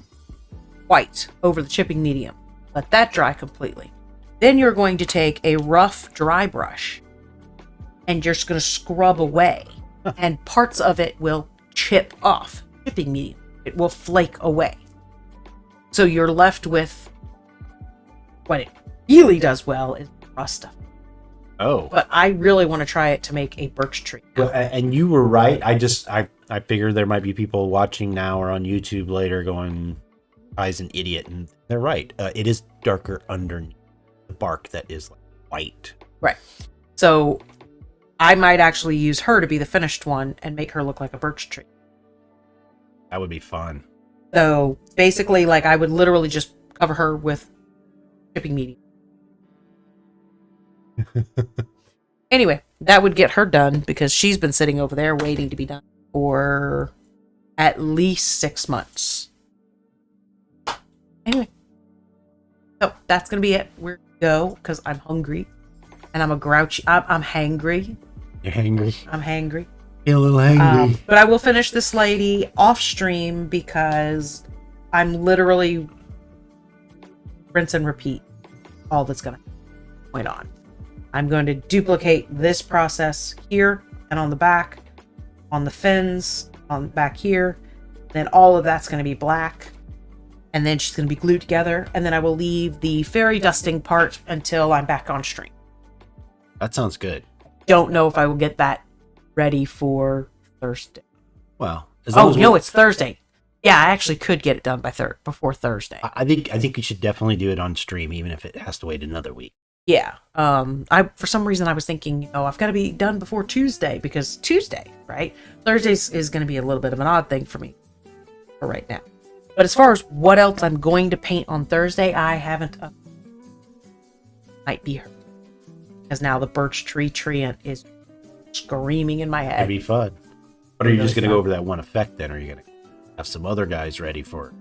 white over the chipping medium. Let that dry completely. Then you're going to take a rough dry brush and you're just going to scrub away, and parts of it will chip off. Chipping medium. It will flake away. So you're left with what it really does well is rust stuff. Oh. But I really want to try it to make a birch tree. Well, and you were right. I figured there might be people watching now or on YouTube later going, I's an idiot. And they're right. It is darker underneath the bark that is like white. Right. So I might actually use her to be the finished one and make her look like a birch tree. That would be fun. So basically, like, I would literally just cover her with chipping medium. Anyway, that would get her done because she's been sitting over there waiting to be done for at least 6 months. Anyway, so that's going to be it. We're going to go because I'm hungry and I'm a grouchy. I'm hangry. You're hangry. I'm hangry. Feel a little hangry. But I will finish this lady off stream because I'm literally rinse and repeat all that's going to point on. I'm going to duplicate this process here and on the back, on the fins, on back here. Then all of that's going to be black. And then she's going to be glued together. And then I will leave the fairy dusting part until I'm back on stream. That sounds good. Don't know if I will get that ready for Thursday. Well, It's Thursday. Yeah, I actually could get it done by before Thursday. I think you should definitely do it on stream, even if it has to wait another week. Yeah. For some reason I was thinking, I've got to be done before Tuesday because Tuesday, right? Thursdays is going to be a little bit of an odd thing for me for right now. But as far as what else I'm going to paint on Thursday, I haven't. Might be her. Because now the birch tree is screaming in my head. That'd be fun. But are you just going to fun. go over that one effect then? Or are you going to have some other guys ready for it?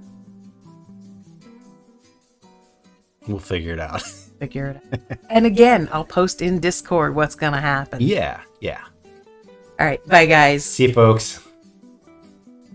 We'll figure it out. Figure it out. And again, I'll post in Discord what's going to happen. Yeah. All right. Bye, guys. See you, folks.